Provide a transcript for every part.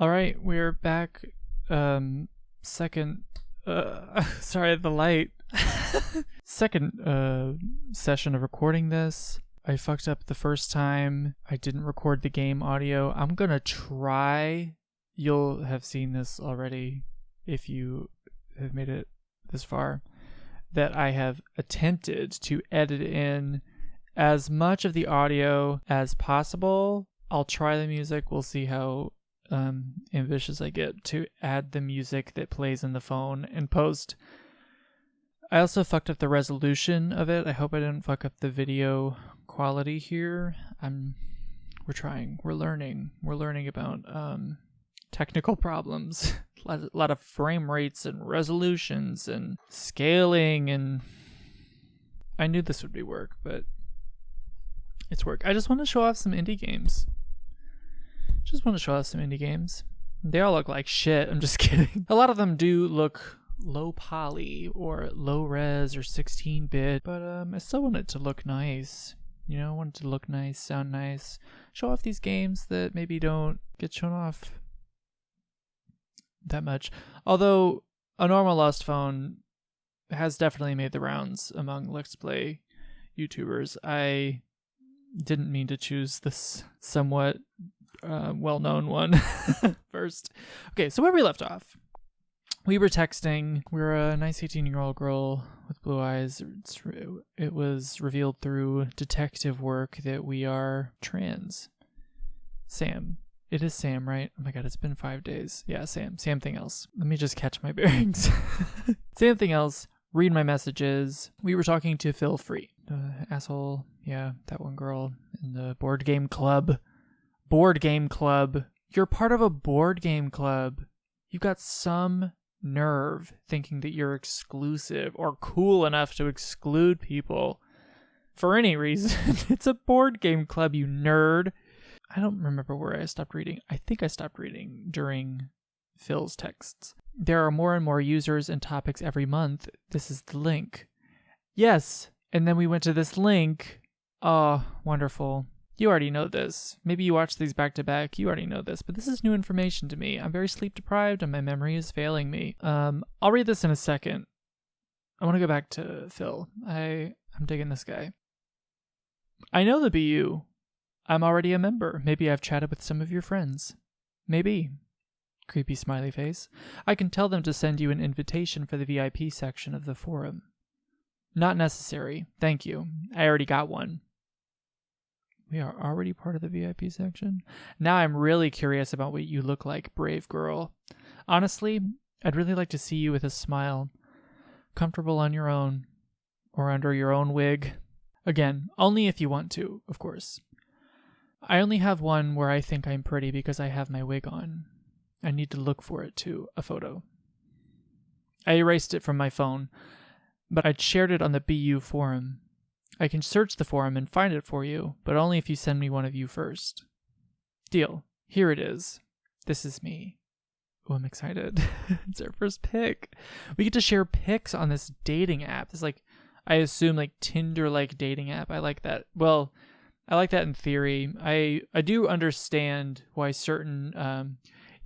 All right, we're back. Second, sorry, the light. Second session of recording this. I fucked up the first time. I didn't record the game audio. I'm gonna try. You'll have seen this already if you have made it this far. That I have attempted to edit in as much of the audio as possible. I'll try the music. We'll see how ambitious I get to add the music that plays in the phone in post. I also fucked up the resolution of it. I hope I didn't fuck up the video quality here. We're trying. We're learning. We're learning about technical problems. A lot of frame rates and resolutions and scaling, and I knew this would be work, but it's work. I just want to show off some indie games. They all look like shit. I'm just kidding. A lot of them do look low poly or low res or 16-bit, but I still want it to look nice. You know, I want it to look nice, sound nice. Show off these games that maybe don't get shown off that much. Although A Normal Lost Phone has definitely made the rounds among Let's Play YouTubers. I didn't mean to choose this somewhat well-known one first. Okay, so where we left off. We were texting. We're a nice 18-year-old girl with blue eyes. It was revealed through detective work that we are trans. Sam. It is Sam, right? Oh my god, it's been 5 days. Yeah, Sam. Something else. Let me just catch my bearings. Something else. Read my messages. We were talking to Phil Free. Asshole. Yeah, that one girl in the board game club. Board game club. You're part of a board game club. You've got some nerve thinking that you're exclusive or cool enough to exclude people for any reason. It's a board game club, you nerd. I don't remember where I stopped reading. I think I stopped reading during Phil's texts. There are more and more users and topics every month. This is the link. Yes. And then we went to this link. Oh, wonderful. You already know this. Maybe you watch these back to back. You already know this, but this is new information to me. I'm very sleep deprived and my memory is failing me. I'll read this in a second. I want to go back to Phil. I'm digging this guy. I know the BU. I'm already a member. Maybe I've chatted with some of your friends. Maybe. Creepy smiley face. I can tell them to send you an invitation for the VIP section of the forum. Not necessary. Thank you. I already got one. We are already part of the VIP section? Now I'm really curious about what you look like, brave girl. Honestly, I'd really like to see you with a smile. Comfortable on your own. Or under your own wig. Again, only if you want to, of course. I only have one where I think I'm pretty because I have my wig on. I need to look for it too, a photo. I erased it from my phone, but I'd shared it on the BU forum. I can search the forum and find it for you, but only if you send me one of you first. Deal. Here it is. This is me. Oh, I'm excited. It's our first pic. We get to share pics on this dating app. It's like, I assume, like Tinder-like dating app. I like that. Well, I like that in theory. I do understand why certain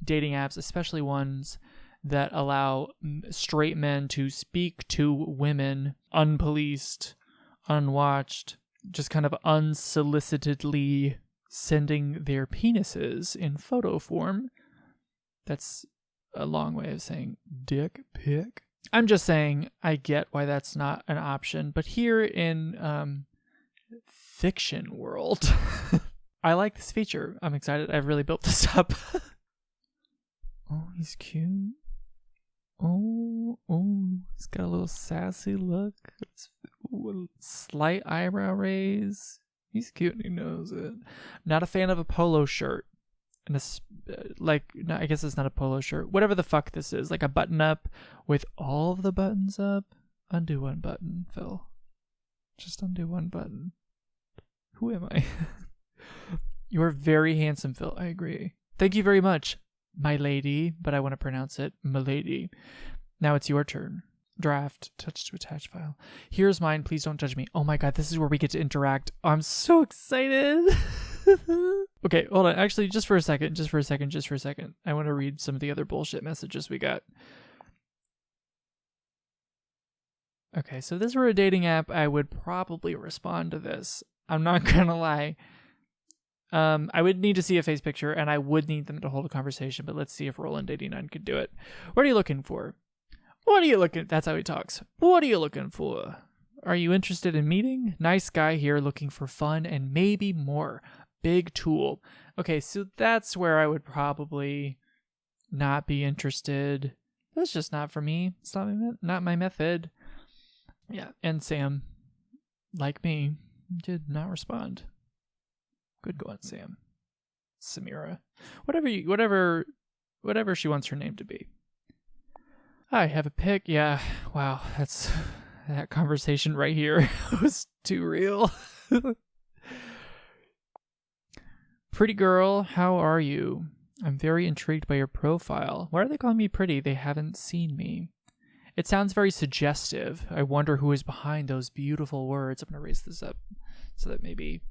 dating apps, especially ones that allow straight men to speak to women unpoliced, unwatched, just kind of unsolicitedly sending their penises in photo form. That's a long way of saying dick pic. I'm just saying I get why that's not an option, but here in fiction world, I like this feature. I'm excited. I've really built this up. Oh, he's cute. Oh, he's got a little sassy look. Slight eyebrow raise. He's cute and he knows it. Not a fan of a polo shirt. And no, I guess it's not a polo shirt. Whatever the fuck this is. Like a button up with all of the buttons up. Undo one button, Phil. Just undo one button. Who am I? You are very handsome, Phil. I agree. Thank you very much, my lady. But I want to pronounce it milady. Now it's your turn. Draft. Touch to attach file. Here's mine. Please don't judge me. Oh my god, this is where we get to interact. I'm so excited. Okay, hold on. Actually, just for a second. I want to read some of the other bullshit messages we got. Okay, so if this were a dating app, I would probably respond to this. I'm not gonna lie. I would need to see a face picture, and I would need them to hold a conversation, but let's see if Roland89 could do it. What are you looking for? That's how he talks. What are you looking for? Are you interested in meeting? Nice guy here looking for fun and maybe more. Big tool. Okay, so that's where I would probably not be interested. That's just not for me. It's not my method. Yeah, and Sam, like me, did not respond. Good going, Sam. Samira. Whatever she wants her name to be. I have a pic. Yeah, wow, that conversation right here was too real. Pretty girl, how are you? I'm very intrigued by your profile. Why are they calling me pretty? They haven't seen me. It sounds very suggestive. I wonder who is behind those beautiful words. I'm going to raise this up so that maybe...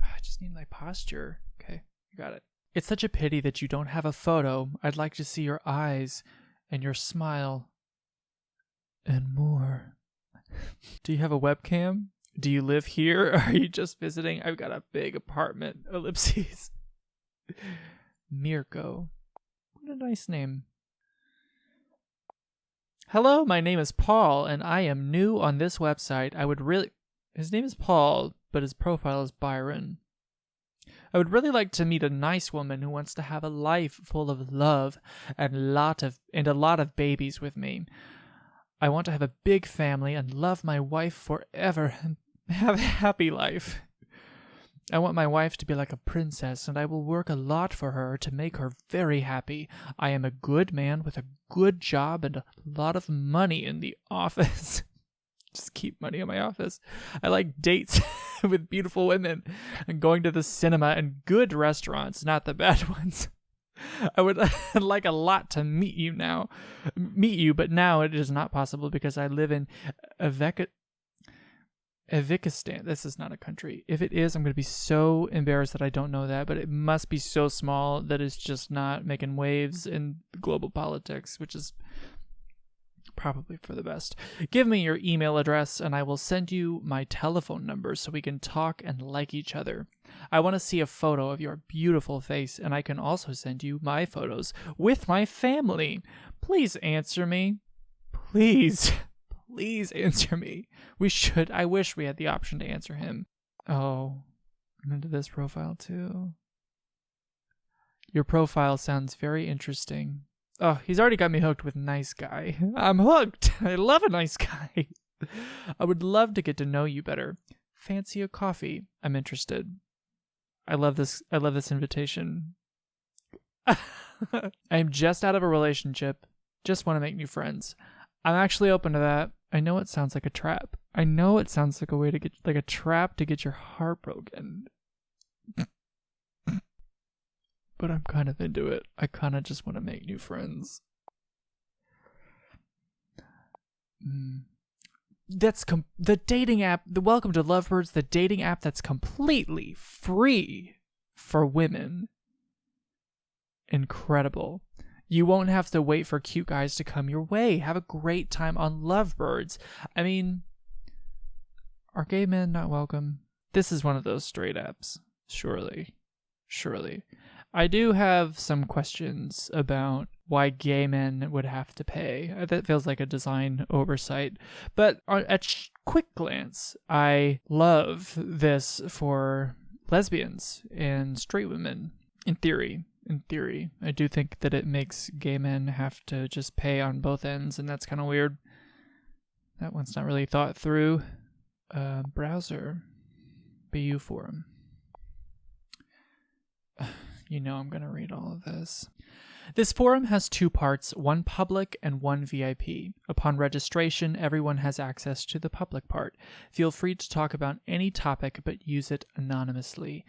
I just need my posture. Okay, you got it. It's such a pity that you don't have a photo. I'd like to see your eyes and your smile and more. Do you have a webcam? Do you live here? Are you just visiting? I've got a big apartment. Ellipses. Mirko. What a nice name. Hello, my name is Paul, and I am new on this website. His name is Paul, but his profile is Byron. I would really like to meet a nice woman who wants to have a life full of love and a lot of babies with me. I want to have a big family and love my wife forever and have a happy life. I want my wife to be like a princess, and I will work a lot for her to make her very happy. I am a good man with a good job and a lot of money in the office. Just keep money in my office. I like dates with beautiful women and going to the cinema and good restaurants, not the bad ones. I would like a lot to meet you, but now it is not possible because I live in Uzbekistan. This is not a country. If it is, I'm going to be so embarrassed that I don't know that, but it must be so small that it's just not making waves in global politics, which is probably for the best. Give me your email address and I will send you my telephone number so we can talk and like each other. I want to see a photo of your beautiful face, and I can also send you my photos with my family. Please answer me. Please answer me. I wish we had the option to answer him. Oh, I'm into this profile too. Your profile sounds very interesting. Oh, he's already got me hooked with nice guy. I'm hooked. I love a nice guy. I would love to get to know you better. Fancy a coffee? I'm interested. I love this invitation. I'm just out of a relationship. Just want to make new friends. I'm actually open to that. I know it sounds like a trap. I know it sounds like a way to get, like a trap to get your heart broken. But I'm kind of into it. I kind of just want to make new friends. The dating app, the Welcome to Lovebirds, the dating app that's completely free for women. Incredible. You won't have to wait for cute guys to come your way. Have a great time on Lovebirds. I mean, are gay men not welcome? This is one of those straight apps. Surely. I do have some questions about why gay men would have to pay. That feels like a design oversight. But at quick glance, I love this for lesbians and straight women, in theory. I do think that it makes gay men have to just pay on both ends, and that's kind of weird. That one's not really thought through. Browser. BU forum. You know I'm going to read all of this. This forum has two parts, one public and one VIP. Upon registration, everyone has access to the public part. Feel free to talk about any topic, but use it anonymously.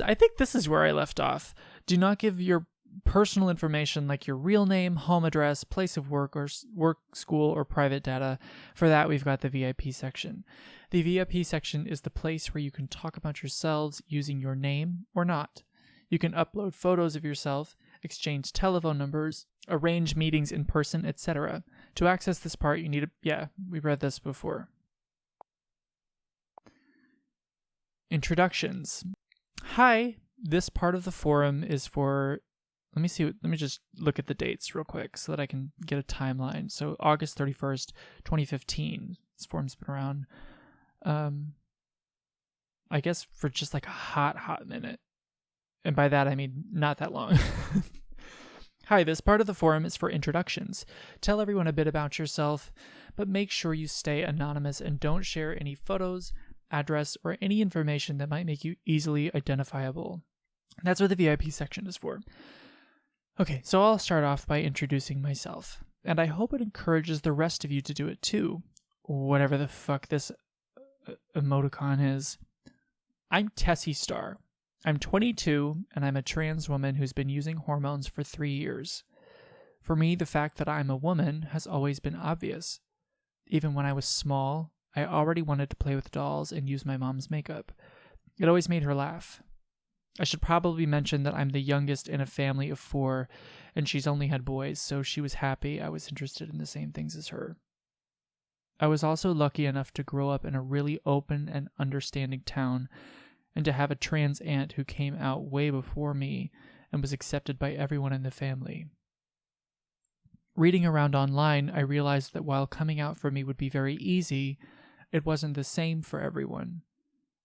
I think this is where I left off. Do not give your personal information like your real name, home address, place of work, or work, school, or private data. For that, we've got the VIP section. The VIP section is the place where you can talk about yourselves using your name or not. You can upload photos of yourself, exchange telephone numbers, arrange meetings in person, etc. To access this part, you need to... Yeah, we read this before. Introductions. Hi, this part of the forum is for... Let me just look at the dates real quick so that I can get a timeline. So August 31st, 2015. This forum's been around, I guess for just like a hot minute. And by that, I mean not that long. Hi, this part of the forum is for introductions. Tell everyone a bit about yourself, but make sure you stay anonymous and don't share any photos, address, or any information that might make you easily identifiable. That's what the VIP section is for. Okay, so I'll start off by introducing myself, and I hope it encourages the rest of you to do it too, whatever the fuck this emoticon is. I'm Tessie Star. I'm 22, and I'm a trans woman who's been using hormones for 3 years. For me, the fact that I'm a woman has always been obvious. Even when I was small, I already wanted to play with dolls and use my mom's makeup. It always made her laugh. I should probably mention that I'm the youngest in a family of 4, and she's only had boys, so she was happy I was interested in the same things as her. I was also lucky enough to grow up in a really open and understanding town, and to have a trans aunt who came out way before me and was accepted by everyone in the family. Reading around online, I realized that while coming out for me would be very easy, it wasn't the same for everyone.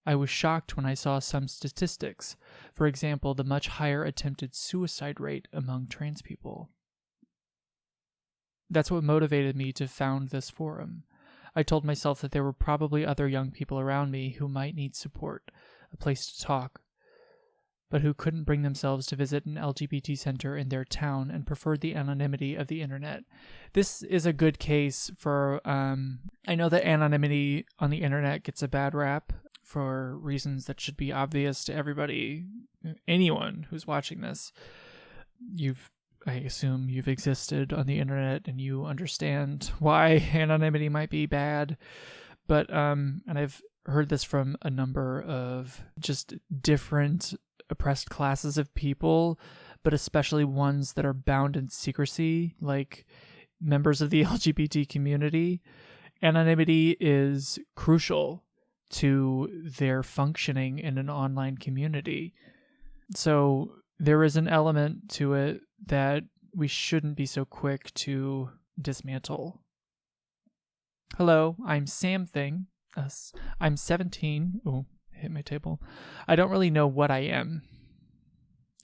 I was shocked when I saw some statistics, for example, the much higher attempted suicide rate among trans people. That's what motivated me to found this forum. I told myself that there were probably other young people around me who might need support, a place to talk, but who couldn't bring themselves to visit an LGBT center in their town and preferred the anonymity of the internet. This is a good case for, I know that anonymity on the internet gets a bad rap for reasons that should be obvious to everybody, anyone who's watching this. I assume you've existed on the internet and you understand why anonymity might be bad. But, and I've heard this from a number of just different oppressed classes of people, but especially ones that are bound in secrecy, like members of the LGBT community. Anonymity is crucial to their functioning in an online community. So there is an element to it that we shouldn't be so quick to dismantle. Hello, I'm Sam Thing. I'm 17. Oh, hit my table. I don't really know what I am,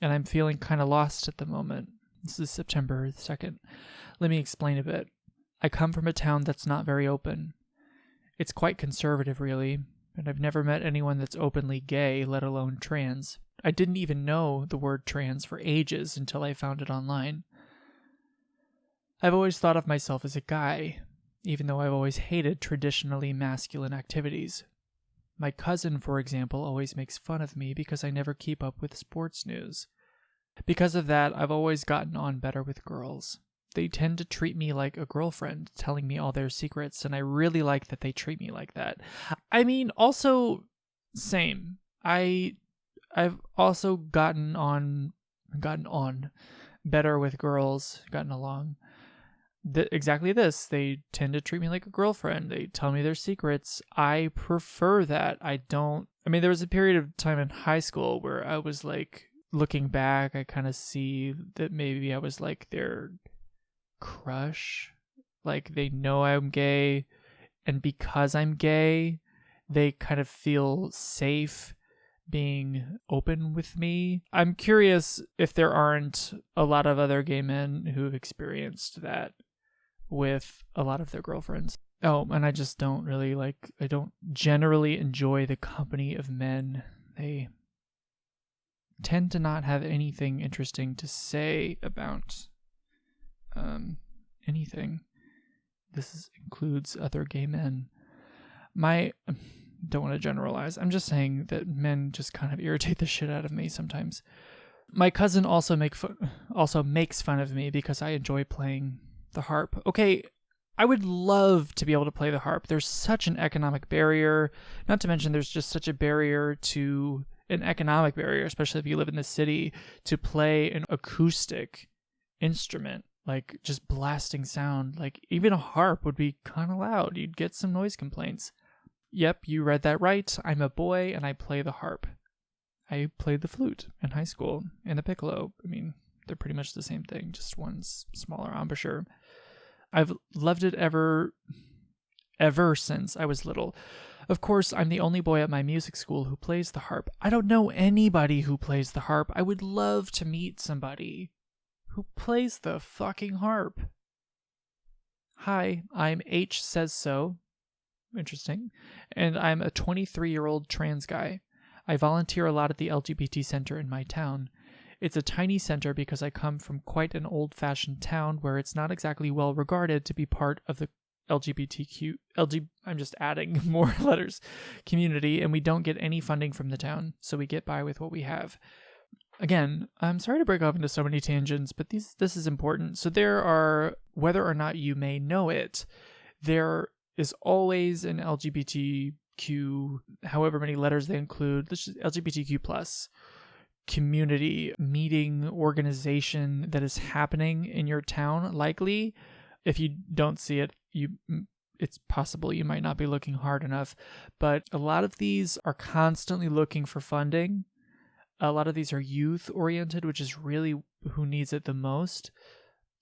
and I'm feeling kind of lost at the moment. This is September 2nd. Let me explain a bit. I come from a town that's not very open. It's quite conservative, really, and I've never met anyone that's openly gay, let alone trans. I didn't even know the word trans for ages until I found it online. I've always thought of myself as a guy, even though I've always hated traditionally masculine activities. My cousin, for example, always makes fun of me because I never keep up with sports news. Because of that, I've always gotten on better with girls. They tend to treat me like a girlfriend, telling me all their secrets, and I really like that they treat me like that. I mean, also, same. I've also gotten on better with girls, gotten along. Exactly this. They tend to treat me like a girlfriend. They tell me their secrets. I prefer that. There was a period of time in high school where I was like, looking back, I kind of see that maybe I was like their crush. Like, they know I'm gay, and because I'm gay, they kind of feel safe being open with me. I'm curious if there aren't a lot of other gay men who've experienced that with a lot of their girlfriends. Oh, and I just don't I don't generally enjoy the company of men. They tend to not have anything interesting to say about anything. This includes other gay men. Don't want to generalize. I'm just saying that men just kind of irritate the shit out of me sometimes. My cousin also makes fun of me because I enjoy playing the harp. Okay, I would love to be able to play the harp. There's such an economic barrier. Not to mention there's just such a barrier to an economic barrier, especially if you live in the city, to play an acoustic instrument, like just blasting sound. Like even a harp would be kind of loud. You'd get some noise complaints. Yep, you read that right. I'm a boy and I play the harp. I played the flute in high school and the piccolo. I mean, they're pretty much the same thing, just one's smaller embouchure. I've loved it ever since I was little. Of course, I'm the only boy at my music school who plays the harp. I don't know anybody who plays the harp. I would love to meet somebody who plays the fucking harp. Hi, I'm H Says So. Interesting. And I'm a 23-year-old trans guy. I volunteer a lot at the LGBT center in my town. It's a tiny center because I come from quite an old-fashioned town where it's not exactly well regarded to be part of the I'm just adding more letters, community, and we don't get any funding from the town, so we get by with what we have. Again, I'm sorry to break off into so many tangents, but this is important. So there are, whether or not you may know it, there is always an LGBTQ, however many letters they include, LGBTQ plus community meeting organization that is happening in your town. Likely, if you don't see it, it's possible you might not be looking hard enough, but a lot of these are constantly looking for funding. A lot of these are youth oriented, which is really who needs it the most.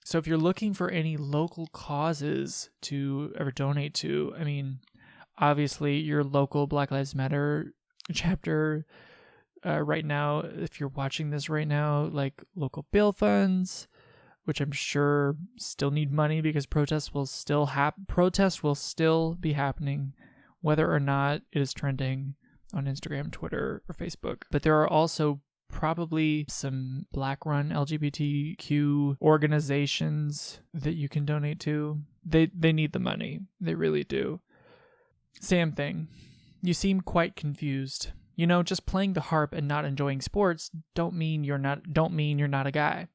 So if you're looking for any local causes to ever donate to, I mean, obviously your local Black Lives Matter chapter right now, if you're watching this right now, like local bail funds, which I'm sure still need money because protests will still be happening, whether or not it is trending on Instagram, Twitter, or Facebook. But there are also probably some Black-run LGBTQ organizations that you can donate to. They need the money. They really do. Same thing. You seem quite confused. You know, just playing the harp and not enjoying sports don't mean you're not a guy.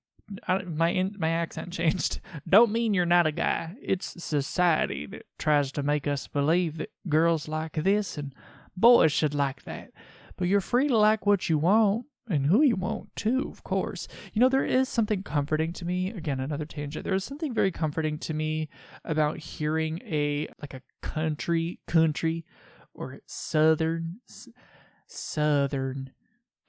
My accent changed. Don't mean you're not a guy. It's society that tries to make us believe that girls like this and boys should like that. But you're free to like what you want and who you want too, of course. You know, there is something comforting to me. Again, another tangent. There is something very comforting to me about hearing a country or southern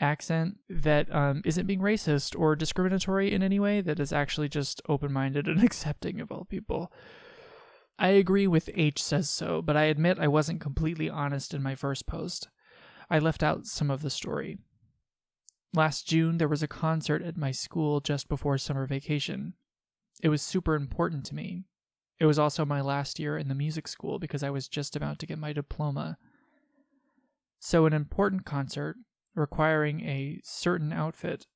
accent that isn't being racist or discriminatory in any way, that is actually just open-minded and accepting of all people. I agree with H Says So, but I admit I wasn't completely honest in my first post. I left out some of the story. Last June, there was a concert at my school just before summer vacation. It was super important to me. It was also my last year in the music school because I was just about to get my diploma. So an important concert requiring a certain outfit.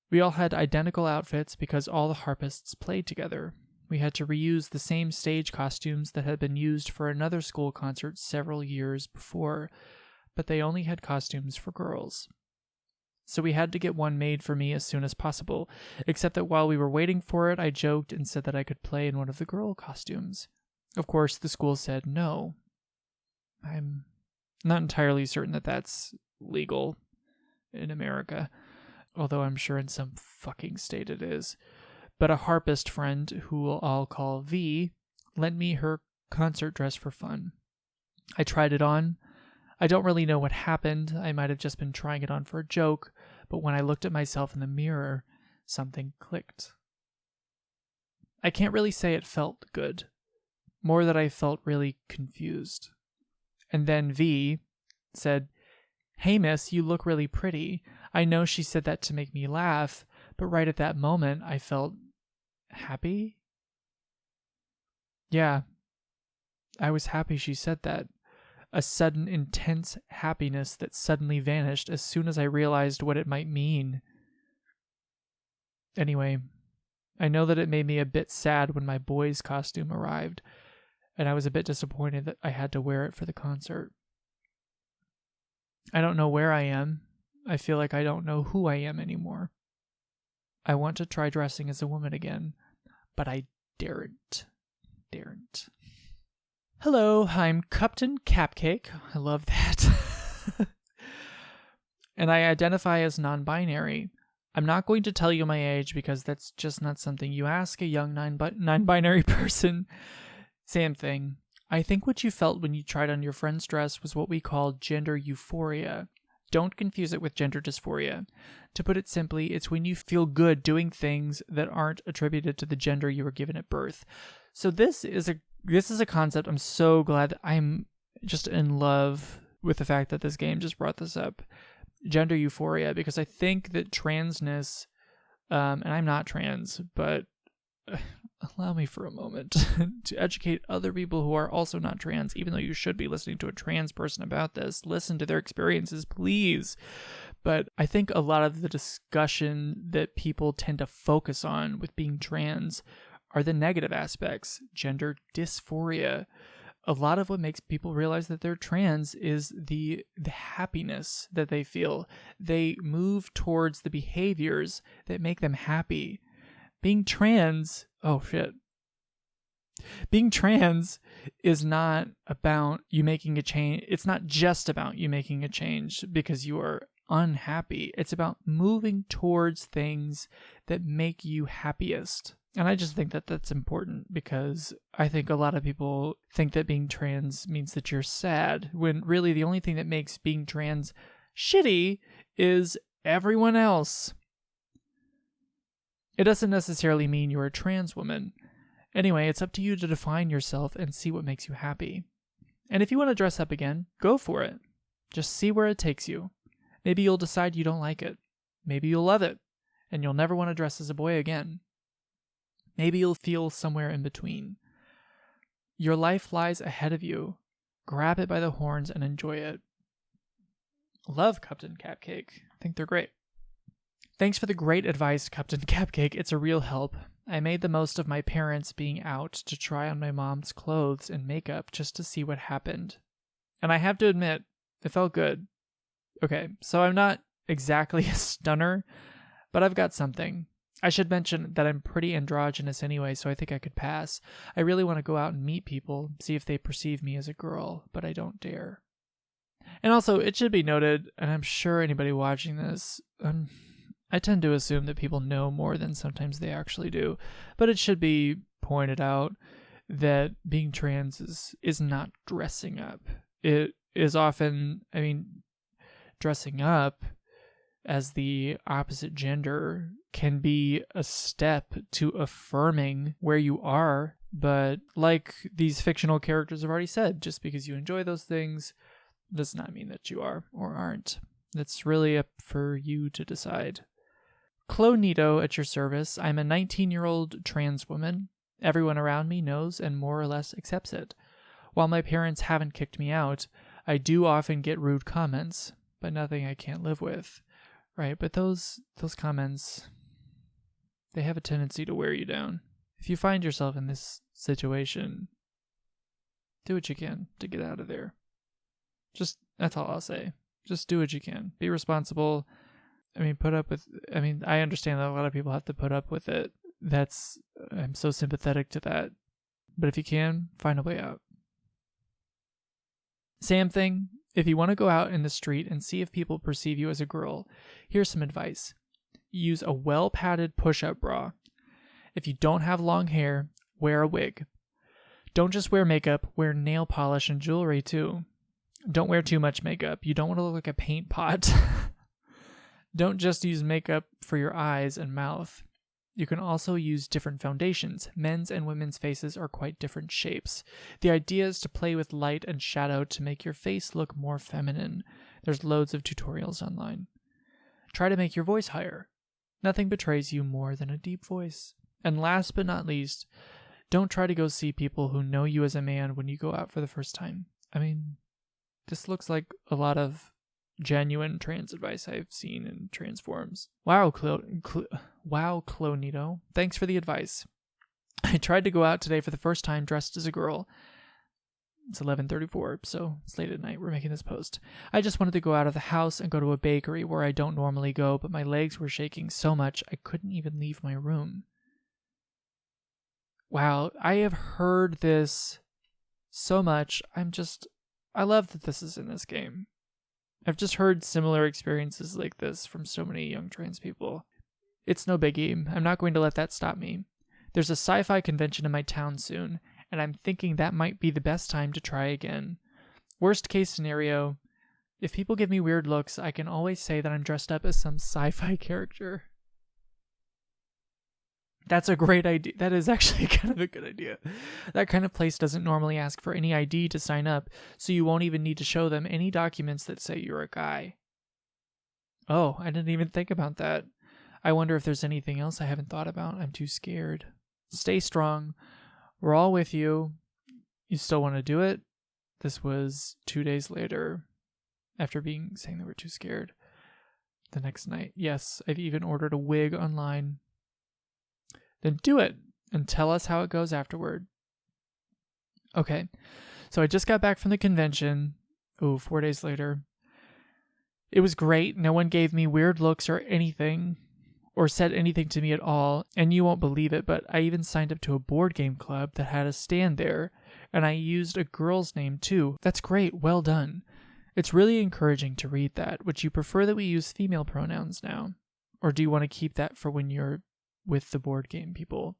We all had identical outfits because all the harpists played together. We had to reuse the same stage costumes that had been used for another school concert several years before, but they only had costumes for girls. So we had to get one made for me as soon as possible, except that while we were waiting for it, I joked and said that I could play in one of the girl costumes. Of course, the school said no. I'm not entirely certain that that's legal in America, although I'm sure in some fucking state it is. But a harpist friend, who I'll call V, lent me her concert dress for fun. I tried it on. I don't really know what happened. I might have just been trying it on for a joke, but when I looked at myself in the mirror, something clicked. I can't really say it felt good. More that I felt really confused. And then V said, "Hey miss, you look really pretty." I know she said that to make me laugh, but right at that moment I felt happy. Yeah, I was happy she said that. A sudden intense happiness that suddenly vanished as soon as I realized what it might mean. Anyway, I know that it made me a bit sad when my boy's costume arrived, and I was a bit disappointed that I had to wear it for the concert. I don't know where I am. I feel like I don't know who I am anymore. I want to try dressing as a woman again, but I daren't. Hello, I'm Captain Capcake. I love that. And I identify as non-binary. I'm not going to tell you my age because that's just not something you ask a young non-binary person. Same thing. I think what you felt when you tried on your friend's dress was what we call gender euphoria. Don't confuse it with gender dysphoria. To put it simply, it's when you feel good doing things that aren't attributed to the gender you were given at birth. So this is a concept I'm so glad I'm just in love with the fact that this game just brought this up. Gender euphoria, because I think that transness, and I'm not trans, but allow me for a moment to educate other people who are also not trans, even though you should be listening to a trans person about this. Listen to their experiences, please. But I think a lot of the discussion that people tend to focus on with being trans are the negative aspects, gender dysphoria. A lot of what makes people realize that they're trans is the happiness that they feel. They move towards the behaviors that make them happy. Being trans, Being trans is not about you making a change. It's not just about you making a change because you are unhappy. It's about moving towards things that make you happiest. And I just think that that's important because I think a lot of people think that being trans means that you're sad, when really the only thing that makes being trans shitty is everyone else. It doesn't necessarily mean you're a trans woman. Anyway, it's up to you to define yourself and see what makes you happy. And if you want to dress up again, go for it. Just see where it takes you. Maybe you'll decide you don't like it. Maybe you'll love it, and you'll never want to dress as a boy again. Maybe you'll feel somewhere in between. Your life lies ahead of you. Grab it by the horns and enjoy it. Love Captain Capcake. I think they're great. Thanks for the great advice, Captain Capcake. It's a real help. I made the most of my parents being out to try on my mom's clothes and makeup just to see what happened. And I have to admit, it felt good. Okay, so I'm not exactly a stunner, but I've got something. I should mention that I'm pretty androgynous anyway, so I think I could pass. I really want to go out and meet people, see if they perceive me as a girl, but I don't dare. And also, it should be noted, and I'm sure anybody watching this, I tend to assume that people know more than sometimes they actually do, but it should be pointed out that being trans is not dressing up. It is often, dressing up as the opposite gender can be a step to affirming where you are, but like these fictional characters have already said, just because you enjoy those things does not mean that you are or aren't. That's really up for you to decide. Clonito at your service. I'm a 19-year-old trans woman. Everyone around me knows and more or less accepts it. While my parents haven't kicked me out, I do often get rude comments, but nothing I can't live with. Right, but those comments, they have a tendency to wear you down. If you find yourself in this situation, do what you can to get out of there. That's all I'll say. Just do what you can. Be responsible. I understand that a lot of people have to put up with it. I'm so sympathetic to that. But if you can, find a way out. Same thing. If you want to go out in the street and see if people perceive you as a girl, here's some advice. Use a well-padded push-up bra. If you don't have long hair, wear a wig. Don't just wear makeup, wear nail polish and jewelry too. Don't wear too much makeup. You don't want to look like a paint pot. Don't just use makeup for your eyes and mouth. You can also use different foundations. Men's and women's faces are quite different shapes. The idea is to play with light and shadow to make your face look more feminine. There's loads of tutorials online. Try to make your voice higher. Nothing betrays you more than a deep voice. And last but not least, don't try to go see people who know you as a man when you go out for the first time. This looks like a lot of genuine trans advice I've seen in trans forums. Wow, Clonito. Thanks for the advice. I tried to go out today for the first time dressed as a girl. It's 11:34, so it's late at night. We're making this post. I just wanted to go out of the house and go to a bakery where I don't normally go, but my legs were shaking so much I couldn't even leave my room. Wow, I have heard this so much. I love that this is in this game. I've just heard similar experiences like this from so many young trans people. It's no biggie. I'm not going to let that stop me. There's a sci-fi convention in my town soon, and I'm thinking that might be the best time to try again. Worst case scenario, if people give me weird looks, I can always say that I'm dressed up as some sci-fi character. That's a great idea. That is actually kind of a good idea. That kind of place doesn't normally ask for any ID to sign up, so you won't even need to show them any documents that say you're a guy. Oh, I didn't even think about that. I wonder if there's anything else I haven't thought about. I'm too scared. Stay strong. We're all with you. You still want to do it? This was 2 days later, after saying that we're too scared. The next night. Yes, I've even ordered a wig online. Then do it and tell us how it goes afterward. Okay, so I just got back from the convention. 4 days later. It was great. No one gave me weird looks or anything, or said anything to me at all, and you won't believe it, but I even signed up to a board game club that had a stand there, and I used a girl's name too. That's great, well done. It's really encouraging to read that. Would you prefer that we use female pronouns now? Or do you want to keep that for when you're with the board game people?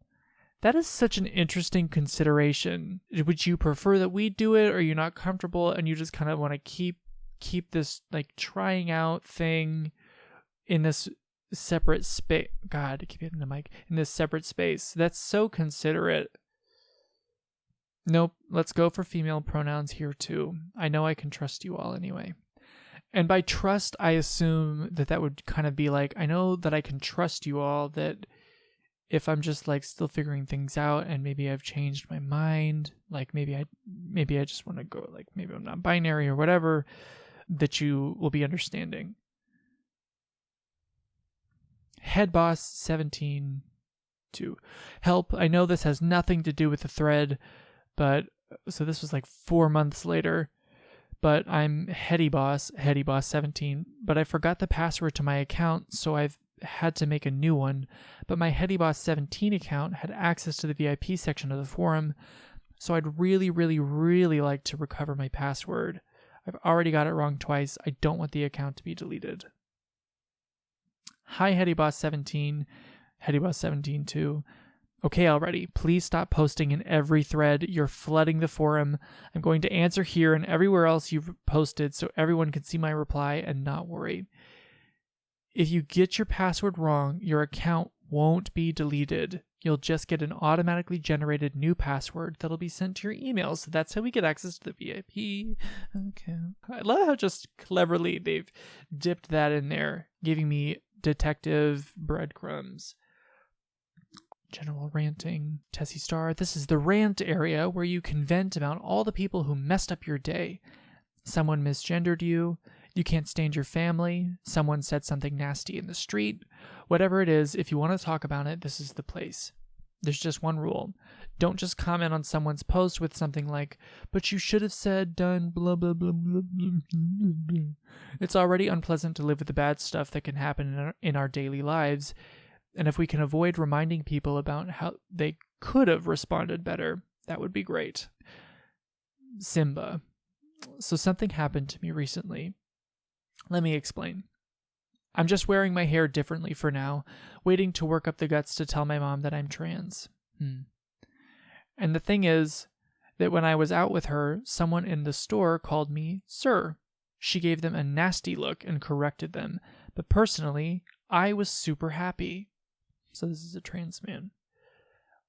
That is such an interesting consideration. Would you prefer that we do it, or are you not comfortable and you just kind of want to keep this like trying out thing in this separate space? God, I keep hitting the mic. In this separate space. That's so considerate. Nope, let's go for female pronouns here too. I know I can trust you all anyway. And by trust, I assume that would kind of be like, I know that I can trust you all, that if I'm just like still figuring things out and maybe I've changed my mind, like maybe I just want to go, like maybe I'm not binary or whatever, that you will be understanding. Head boss 17 2. Help, I know this has nothing to do with the thread, but so this was like 4 months later, but I'm Heady Boss 17, but I forgot the password to my account, so I've had to make a new one. But my Heady Boss 17 account had access to the VIP section of the forum, so I'd really, really, really like to recover my password. I've already got it wrong twice. I don't want the account to be deleted. Hi, Heady Boss 17, Heady Boss 17 2. Okay, already. Please stop posting in every thread. You're flooding the forum. I'm going to answer here and everywhere else you've posted so everyone can see my reply and not worry. If you get your password wrong, your account won't be deleted. You'll just get an automatically generated new password that'll be sent to your email. So that's how we get access to the VIP. Okay. I love how just cleverly they've dipped that in there, giving me detective breadcrumbs. General ranting. Tessie Star, this is the rant area where you can vent about all the people who messed up your day. Someone misgendered you. You can't stand your family. Someone said something nasty in the street. Whatever it is, if you want to talk about it, this is the place. There's just one rule. Don't just comment on someone's post with something like, but you should have said, done, blah, blah, blah, blah, blah, blah. It's already unpleasant to live with the bad stuff that can happen in our daily lives. And if we can avoid reminding people about how they could have responded better, that would be great. Simba. So something happened to me recently. Let me explain. I'm just wearing my hair differently for now, waiting to work up the guts to tell my mom that I'm trans. And the thing is that when I was out with her, someone in the store called me sir. She gave them a nasty look and corrected them. But personally, I was super happy. So this is a trans man.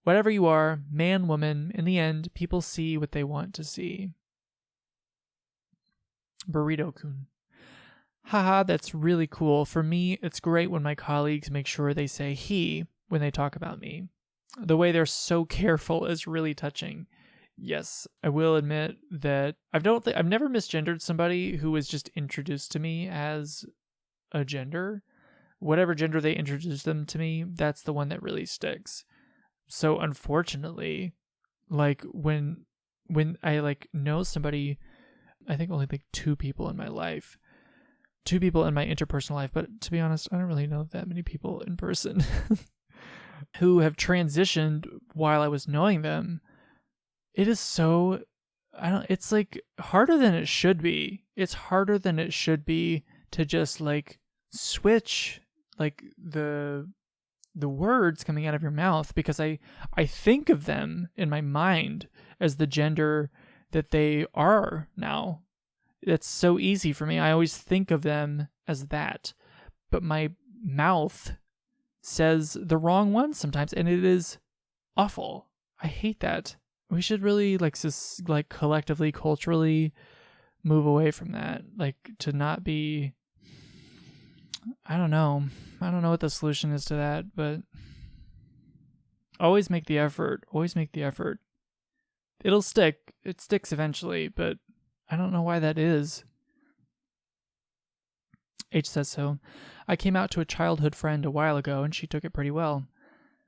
Whatever you are, man, woman, in the end, people see what they want to see. Burrito-kun. Haha, that's really cool. For me, it's great when my colleagues make sure they say he when they talk about me. The way they're so careful is really touching. Yes, I will admit that I've never misgendered somebody who was just introduced to me as a gender. Whatever gender they introduced them to me, that's the one that really sticks. So unfortunately, like when when I like know somebody, I think only like two people in my life, two people in my interpersonal life, but to be honest, I don't really know that many people in person who have transitioned while I was knowing them. It is so, it's like harder than it should be. It's harder than it should be to just like switch like the words coming out of your mouth, because I think of them in my mind as the gender that they are now. It's so easy for me. I always think of them as that, but my mouth says the wrong one sometimes, and it is awful. I hate that. We should really like collectively, culturally move away from that. Like to not be, I don't know what the solution is to that, but always make the effort. Always make the effort. It'll stick. It sticks eventually, but I don't know why that is. H says so. I came out to a childhood friend a while ago and she took it pretty well.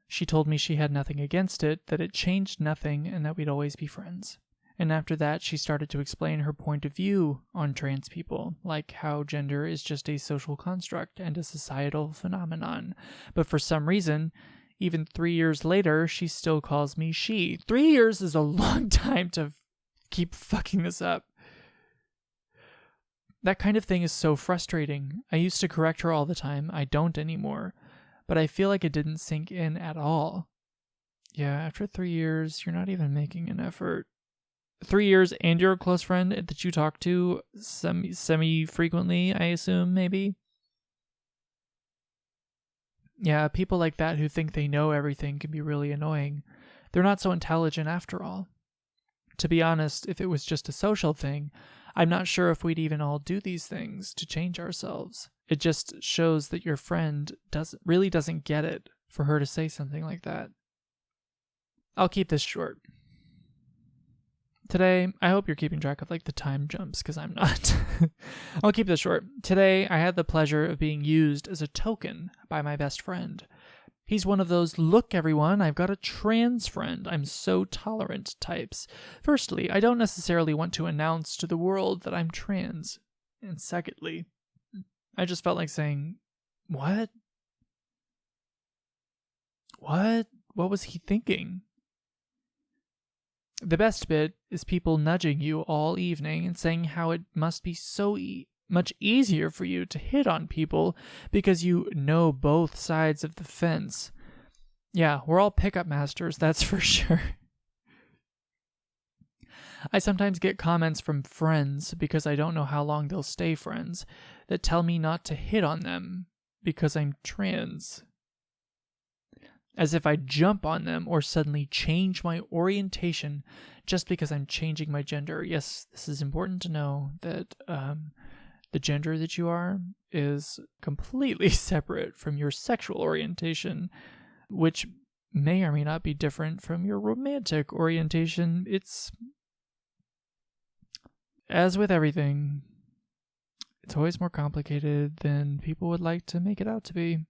She told me she had nothing against it, that it changed nothing, and that we'd always be friends. And after that, she started to explain her point of view on trans people, like how gender is just a social construct and a societal phenomenon. But for some reason, even 3 years later, she still calls me she. 3 years is a long time to keep fucking this up. That kind of thing is so frustrating. I used to correct her all the time. I don't anymore. But I feel like it didn't sink in at all. Yeah, after 3 years, you're not even making an effort. 3 years and you're a close friend that you talk to semi-frequently, I assume, maybe? Yeah, people like that who think they know everything can be really annoying. They're not so intelligent after all. To be honest, if it was just a social thing, I'm not sure if we'd even all do these things to change ourselves. It just shows that your friend really doesn't get it for her to say something like that. I'll keep this short. Today, I hope you're keeping track of like the time jumps, because I'm not. I'll keep this short. Today, I had the pleasure of being used as a token by my best friend. He's one of those, look everyone, I've got a trans friend, I'm so tolerant types. Firstly, I don't necessarily want to announce to the world that I'm trans. And secondly, I just felt like saying, what? What? What was he thinking? The best bit is people nudging you all evening and saying how it must be so much easier for you to hit on people because you know both sides of the fence. Yeah, we're all pickup masters, that's for sure. I sometimes get comments from friends, because I don't know how long they'll stay friends, that tell me not to hit on them because I'm trans. As if I jump on them or suddenly change my orientation just because I'm changing my gender. Yes, this is important to know that the gender that you are is completely separate from your sexual orientation, which may or may not be different from your romantic orientation. It's, as with everything, it's always more complicated than people would like to make it out to be.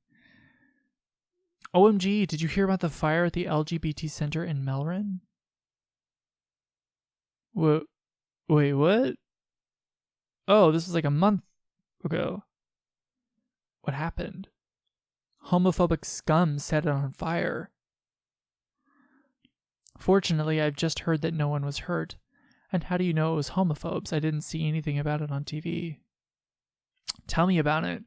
OMG, did you hear about the fire at the LGBT center in Melbourne? Wait, what? Oh, this was like a month ago. What happened? Homophobic scum set it on fire. Fortunately, I've just heard that no one was hurt. And how do you know it was homophobes? I didn't see anything about it on TV. Tell me about it.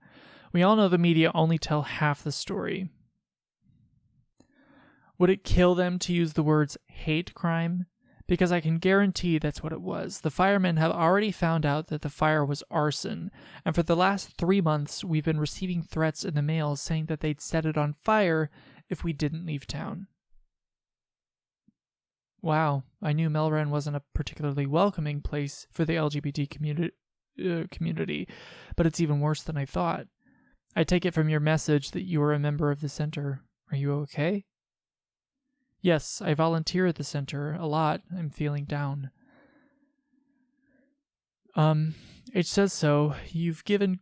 We all know the media only tell half the story. Would it kill them to use the words hate crime? Because I can guarantee that's what it was. The firemen have already found out that the fire was arson, and for the last 3 months we've been receiving threats in the mail saying that they'd set it on fire if we didn't leave town. Wow, I knew Melbourne wasn't a particularly welcoming place for the LGBT community, but it's even worse than I thought. I take it from your message that you are a member of the center. Are you okay? Yes, I volunteer at the center a lot. I'm feeling down. It says so. You've given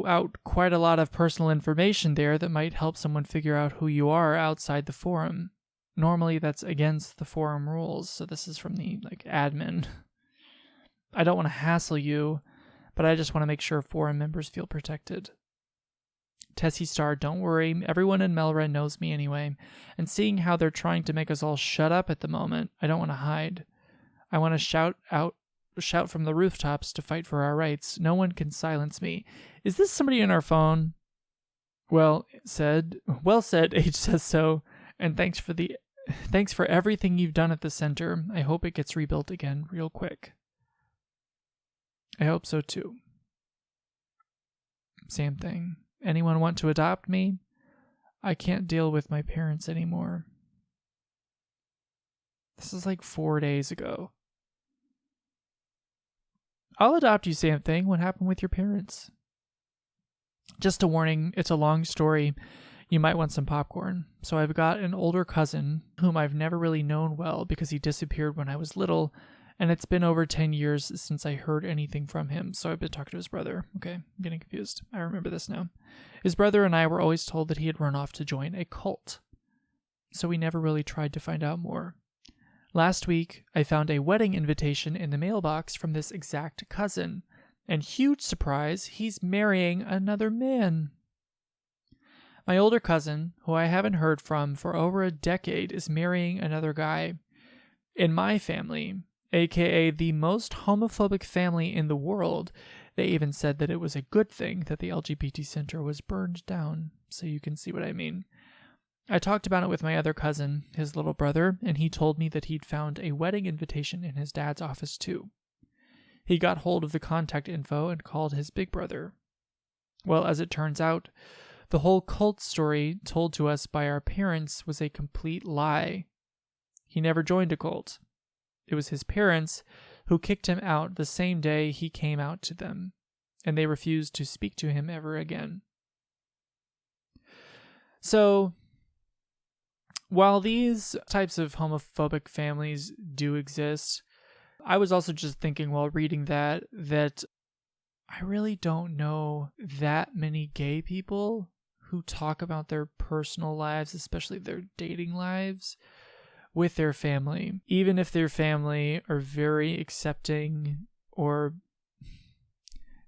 out quite a lot of personal information there that might help someone figure out who you are outside the forum. normally that's against the forum rules, so this is from the admin. I don't want to hassle you, but I just want to make sure forum members feel protected. Tessie Star, don't worry, everyone in Melra knows me anyway, and seeing how they're trying to make us all shut up at the moment, I don't want to hide. I want to shout from the rooftops to fight for our rights. No one can silence me. Is this somebody in our phone? Well said, H says so, and thanks for everything you've done at the center. I hope it gets rebuilt again real quick. I hope so too. Same thing. Anyone want to adopt me? I can't deal with my parents anymore. This is 4 days ago. I'll adopt you, same thing. What happened with your parents? Just a warning, it's a long story. You might want some popcorn. So I've got an older cousin whom I've never really known well because he disappeared when I was little, and it's been over 10 years since I heard anything from him, so I've been talking to his brother. Okay, I'm getting confused. I remember this now. His brother and I were always told that he had run off to join a cult, so we never really tried to find out more. Last week, I found a wedding invitation in the mailbox from this exact cousin, and huge surprise, he's marrying another man. My older cousin, who I haven't heard from for over a decade, is marrying another guy. In my family, aka the most homophobic family in the world, they even said that it was a good thing that the LGBT center was burned down, so you can see what I mean. I talked about it with my other cousin, his little brother, and he told me that he'd found a wedding invitation in his dad's office too. He got hold of the contact info and called his big brother. Well, as it turns out, the whole cult story told to us by our parents was a complete lie. He never joined a cult. It was his parents who kicked him out the same day he came out to them, and they refused to speak to him ever again. So, while these types of homophobic families do exist, I was also just thinking while reading that I really don't know that many gay people who talk about their personal lives, especially their dating lives, with their family. Even if their family are very accepting or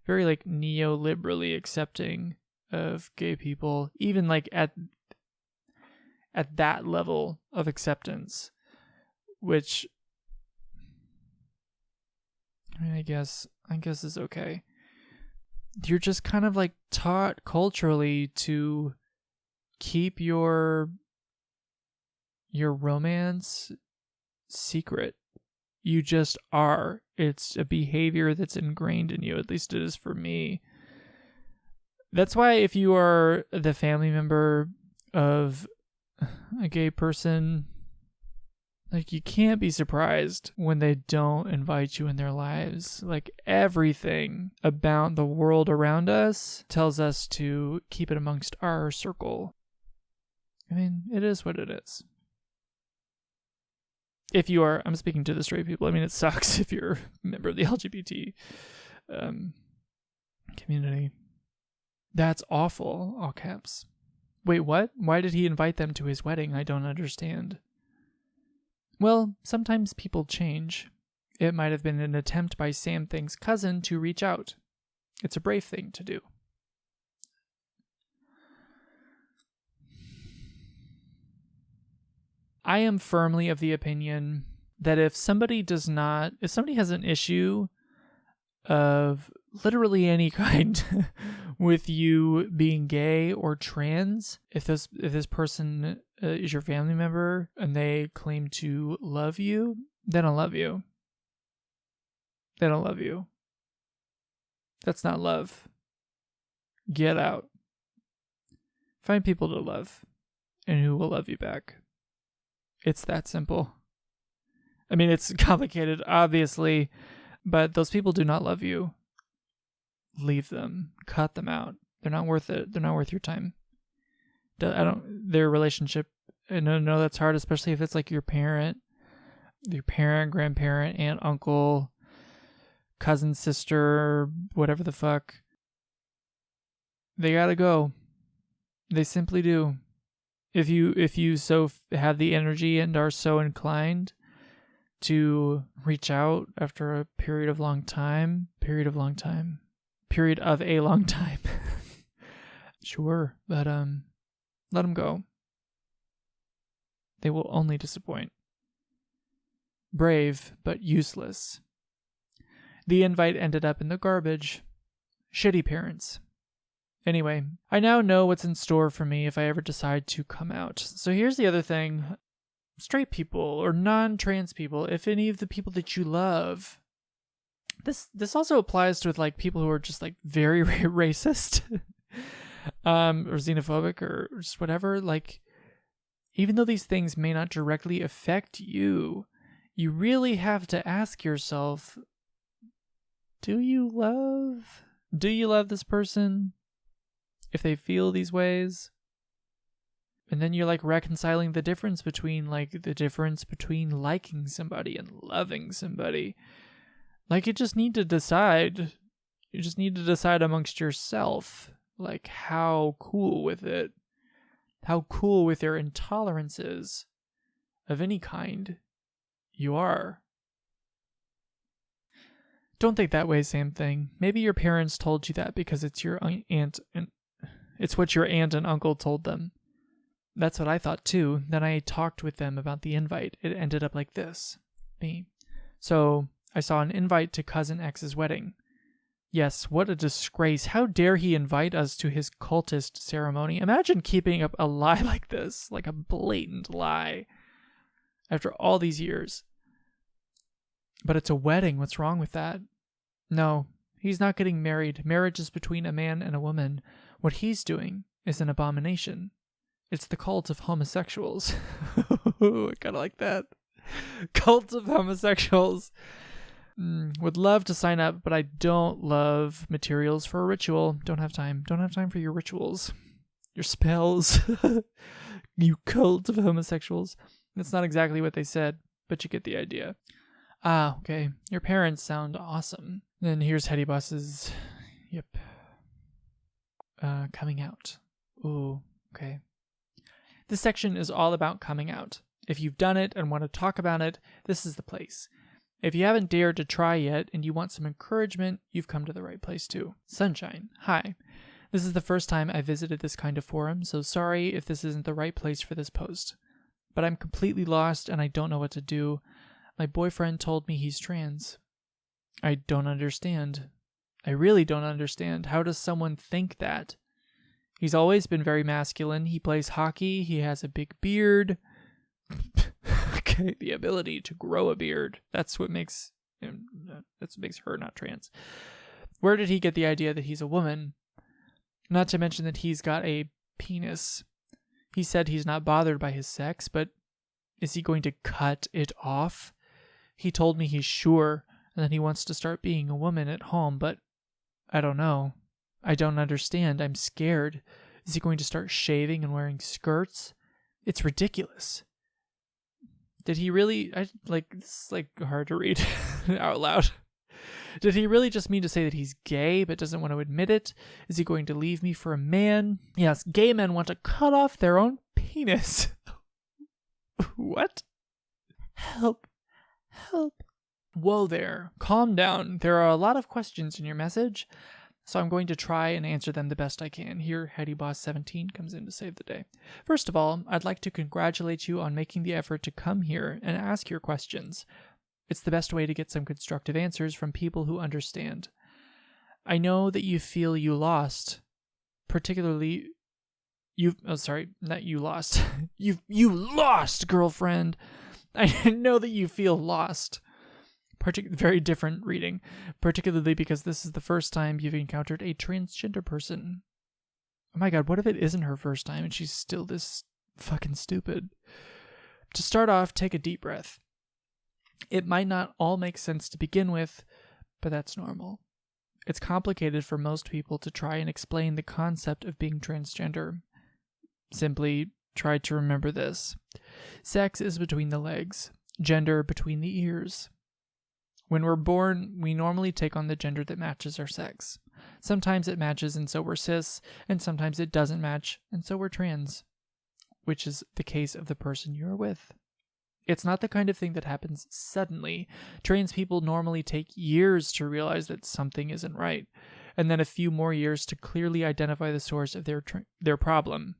very neoliberally accepting of gay people, even at that level of acceptance, which I guess is okay. You're just kind of taught culturally to keep your romance secret. You just are. It's a behavior that's ingrained in you. At least it is for me. That's why if you are the family member of a gay person, you can't be surprised when they don't invite you in their lives. Everything about the world around us tells us to keep it amongst our circle. I mean, it is what it is. If you are, I'm speaking to the straight people. I mean, it sucks if you're a member of the LGBT community. That's awful, all caps. Wait, what? Why did he invite them to his wedding? I don't understand. Well, sometimes people change. It might have been an attempt by Sam Thing's cousin to reach out. It's a brave thing to do. I am firmly of the opinion that if somebody has an issue of literally any kind with you being gay or trans, if this person is your family member and they claim to love you, they don't love you. They don't love you. That's not love. Get out. Find people to love and who will love you back. It's that simple. I mean, it's complicated, obviously, but those people do not love you. Leave them. Cut them out. They're not worth it. They're not worth your time. Their relationship, I know that's hard, especially if it's your parent, grandparent, aunt, uncle, cousin, sister, whatever the fuck. They gotta go. They simply do. If you have the energy and are so inclined to reach out after a period of a long time, sure, but let them go. They will only disappoint. Brave, but useless. The invite ended up in the garbage. Shitty parents. Anyway, I now know what's in store for me if I ever decide to come out. So here's the other thing. Straight people or non-trans people, if any of the people that you love, this also applies to like people who are just like very racist or xenophobic or just whatever. Like, even though these things may not directly affect you, you really have to ask yourself, do you love this person if they feel these ways? And then you're like reconciling the difference between liking somebody and loving somebody. Like, you just need to decide amongst yourself, like, how cool with their intolerances of any kind you are. Don't think that way, same thing. Maybe your parents told you that because it's your aunt and it's what your aunt and uncle told them. That's what I thought too. Then I talked with them about the invite. It ended up like this. So I saw an invite to Cousin X's wedding. Yes, what a disgrace. How dare he invite us to his cultist ceremony? Imagine keeping up a lie like this, like a blatant lie, after all these years. But it's a wedding. What's wrong with that? No, he's not getting married. Marriage is between a man and a woman. What he's doing is an abomination. It's the cult of homosexuals. I kind of like that. Cult of homosexuals. Would love to sign up, but I don't love materials for a ritual. Don't have time. Don't have time for your rituals. Your spells. You cult of homosexuals. That's not exactly what they said, but you get the idea. Ah, okay. Your parents sound awesome. Then here's Hetty Boss's... Yep. Coming out. Ooh, okay. This section is all about coming out. If you've done it and want to talk about it, this is the place. If you haven't dared to try yet and you want some encouragement, you've come to the right place too. Sunshine, hi. This is the first time I visited this kind of forum, so sorry if this isn't the right place for this post. But I'm completely lost and I don't know what to do. My boyfriend told me he's trans. I don't understand. I really don't understand. How does someone think that? He's always been very masculine. He plays hockey. He has a big beard. Okay, the ability to grow a beard. That's what makes her not trans. Where did he get the idea that he's a woman? Not to mention that he's got a penis. He said he's not bothered by his sex, but is he going to cut it off? He told me he's sure, and that he wants to start being a woman at home, but I don't know. I don't understand. I'm scared. Is he going to start shaving and wearing skirts? It's ridiculous. Did he really... this is hard to read out loud. Did he really just mean to say that he's gay but doesn't want to admit it? Is he going to leave me for a man? Yes, gay men want to cut off their own penis. What? Help. Help. Whoa there. Calm down. There are a lot of questions in your message, so I'm going to try and answer them the best I can. Here, Hetty Boss 17 comes in to save the day. First of all, I'd like to congratulate you on making the effort to come here and ask your questions. It's the best way to get some constructive answers from people who understand. I know that you feel you lost, particularly not you lost. You lost, girlfriend. I know that you feel lost. Very different reading, particularly because this is the first time you've encountered a transgender person. Oh my god, what if it isn't her first time and she's still this fucking stupid? To start off, take a deep breath. It might not all make sense to begin with, but that's normal. It's complicated for most people to try and explain the concept of being transgender. Simply try to remember this. Sex is between the legs, gender between the ears. When we're born, we normally take on the gender that matches our sex. Sometimes it matches and so we're cis, and sometimes it doesn't match and so we're trans. which is the case of the person you're with. It's not the kind of thing that happens suddenly. Trans people normally take years to realize that something isn't right, and then a few more years to clearly identify the source of their problem,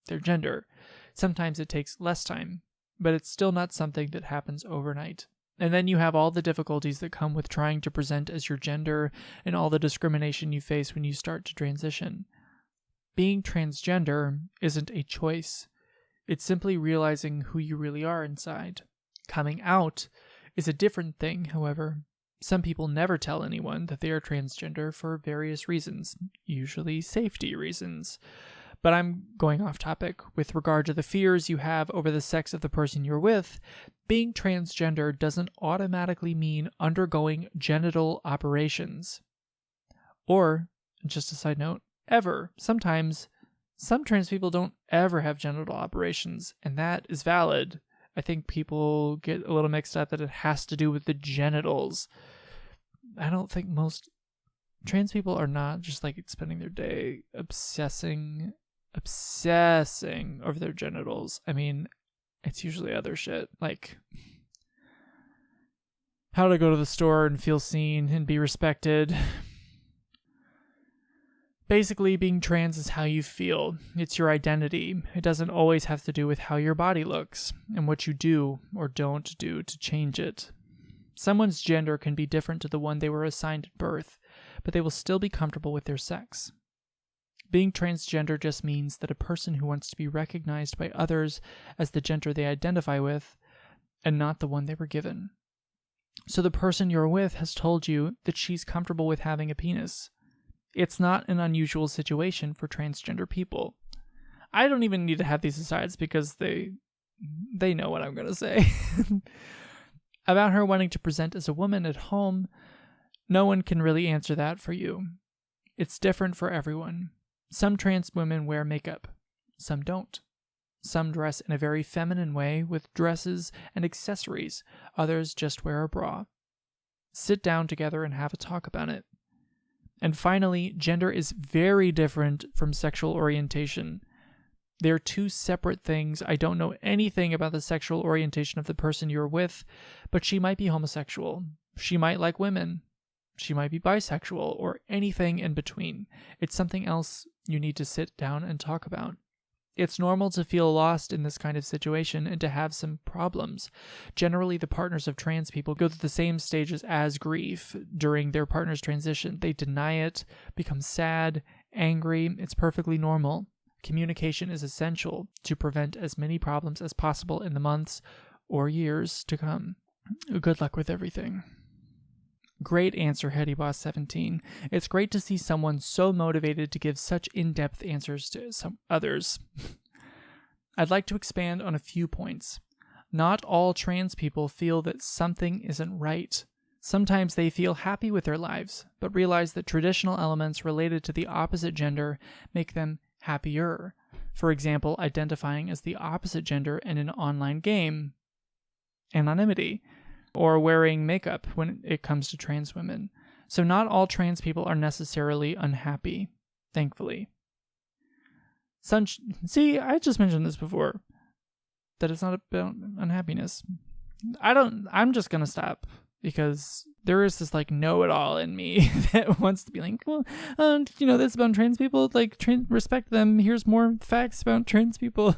their gender. Sometimes it takes less time, but it's still not something that happens overnight. And then you have all the difficulties that come with trying to present as your gender and all the discrimination you face when you start to transition. Being transgender isn't a choice. It's simply realizing who you really are inside. Coming out is a different thing, however. Some people never tell anyone that they are transgender for various reasons, usually safety reasons. But I'm going off topic. With regard to the fears you have over the sex of the person you're with, being transgender doesn't automatically mean undergoing genital operations. Or, just a side note, ever. Sometimes, some trans people don't ever have genital operations, and that is valid. I think people get a little mixed up that it has to do with the genitals. I don't think most trans people are not just like spending their day obsessing over their genitals. I mean, it's usually other shit, like how to go to the store and feel seen and be respected. Basically, being trans is how you feel. It's your identity. It doesn't always have to do with how your body looks and what you do or don't do to change it. Someone's gender can be different to the one they were assigned at birth, but they will still be comfortable with their sex. Being transgender just means that a person who wants to be recognized by others as the gender they identify with and not the one they were given. So the person you're with has told you that she's comfortable with having a penis. It's not an unusual situation for transgender people. I don't even need to have these asides because they know what I'm going to say. About her wanting to present as a woman at home, no one can really answer that for you. It's different for everyone. Some trans women wear makeup. Some don't. Some dress in a very feminine way with dresses and accessories. Others just wear a bra. Sit down together and have a talk about it. And finally, gender is very different from sexual orientation. They're two separate things. I don't know anything about the sexual orientation of the person you're with, but she might be homosexual. She might like women. She might be bisexual or anything in between. It's something else you need to sit down and talk about. It's normal to feel lost in this kind of situation and to have some problems. Generally, the partners of trans people go through the same stages as grief during their partner's transition. They deny it, become sad, angry. It's perfectly normal. Communication is essential to prevent as many problems as possible in the months or years to come. Good luck with everything. Great answer, HeadyBoss17. It's great to see someone so motivated to give such in-depth answers to some others. I'd like to expand on a few points. Not all trans people feel that something isn't right. Sometimes they feel happy with their lives, but realize that traditional elements related to the opposite gender make them happier. For example, identifying as the opposite gender in an online game. Anonymity. Or wearing makeup when it comes to trans women. So not all trans people are necessarily unhappy, thankfully. See, I just mentioned this before, that it's not about unhappiness. I'm just gonna stop, because there is this, like, know-it-all in me that wants to be like, well, this about trans people, like, respect them, here's more facts about trans people.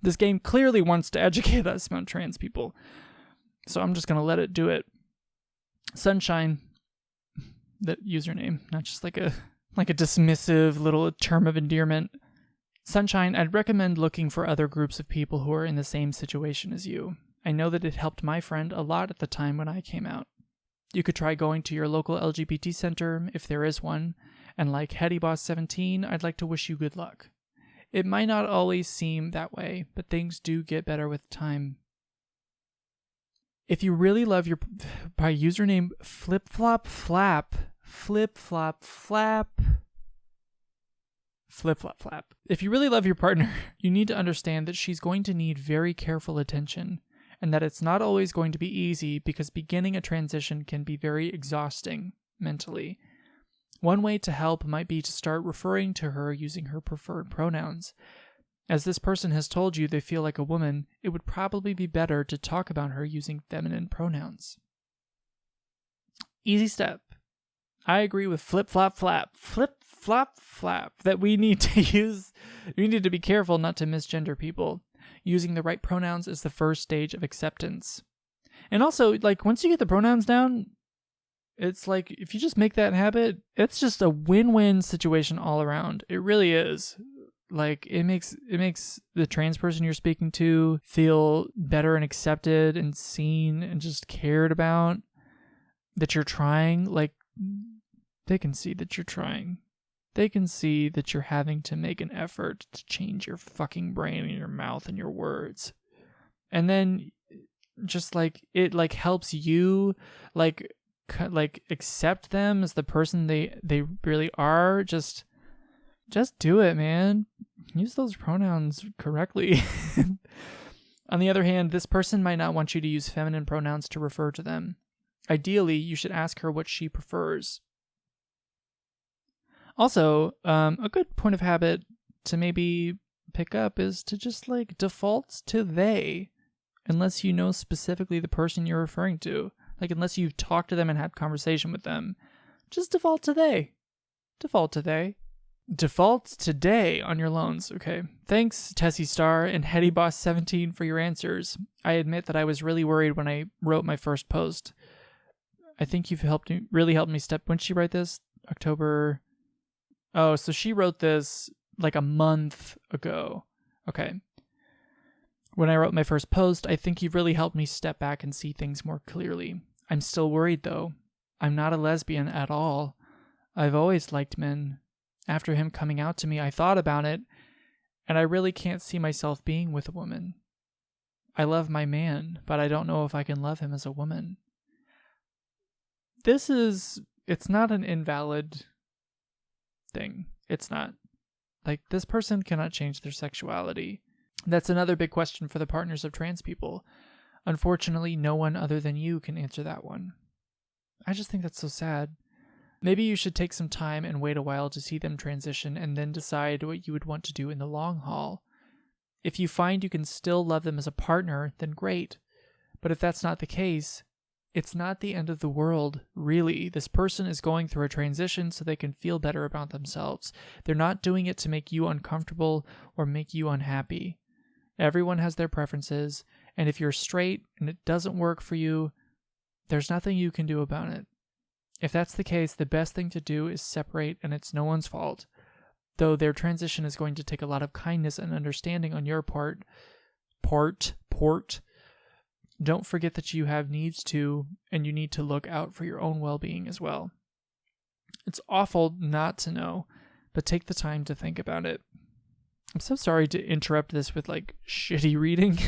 This game clearly wants to educate us about trans people, so I'm just going to let it do it. Sunshine, that username, not just like a dismissive little term of endearment. Sunshine, I'd recommend looking for other groups of people who are in the same situation as you. I know that it helped my friend a lot at the time when I came out. You could try going to your local LGBT center, if there is one, and like HeadyBoss17, I'd like to wish you good luck. It might not always seem that way, but things do get better with time. If you really love your... by username flip-flop-flap. If you really love your partner, you need to understand that she's going to need very careful attention, and that it's not always going to be easy because beginning a transition can be very exhausting mentally. One way to help might be to start referring to her using her preferred pronouns. As this person has told you they feel like a woman, it would probably be better to talk about her using feminine pronouns. Easy step. I agree with flip, flop, flap. Flip, flop, flap. That we need to be careful not to misgender people. Using the right pronouns is the first stage of acceptance. And also, like, once you get the pronouns down, it's like, if you just make that habit, it's just a win-win situation all around. It really is. Like, it makes the trans person you're speaking to feel better and accepted and seen and just cared about, that you're trying. Like, they can see that you're trying. They can see that you're having to make an effort to change your fucking brain and your mouth and your words. And then just like, it like helps you like accept them as the person they really are. Just do it, man. Use those pronouns correctly. On the other hand, this person might not want you to use feminine pronouns to refer to them. Ideally, you should ask her what she prefers. Also, a good point of habit to maybe pick up is to just like default to they, unless you know specifically the person you're referring to. Like, unless you've talked to them and had conversation with them, just default to they. Default to they. Default today on your loans. Okay. Thanks, Tessie Star and Hetty Boss 17 for your answers. I admit that I was really worried when I wrote my first post. I think you've really helped me step. When did she write this? October. Oh, so she wrote this like a month ago. Okay. When I wrote my first post, I think you've really helped me step back and see things more clearly. I'm still worried though. I'm not a lesbian at all. I've always liked men. After him coming out to me, I thought about it, and I really can't see myself being with a woman. I love my man, but I don't know if I can love him as a woman. It's not an invalid thing. It's not. Like, this person cannot change their sexuality. That's another big question for the partners of trans people. Unfortunately, no one other than you can answer that one. I just think that's so sad. Maybe you should take some time and wait a while to see them transition and then decide what you would want to do in the long haul. If you find you can still love them as a partner, then great. But if that's not the case, it's not the end of the world, really. This person is going through a transition so they can feel better about themselves. They're not doing it to make you uncomfortable or make you unhappy. Everyone has their preferences, and if you're straight and it doesn't work for you, there's nothing you can do about it. If that's the case, the best thing to do is separate, and it's no one's fault. Though their transition is going to take a lot of kindness and understanding on your part. Don't forget that you have needs too, and you need to look out for your own well-being as well. It's awful not to know, but take the time to think about it. I'm so sorry to interrupt this with like shitty reading.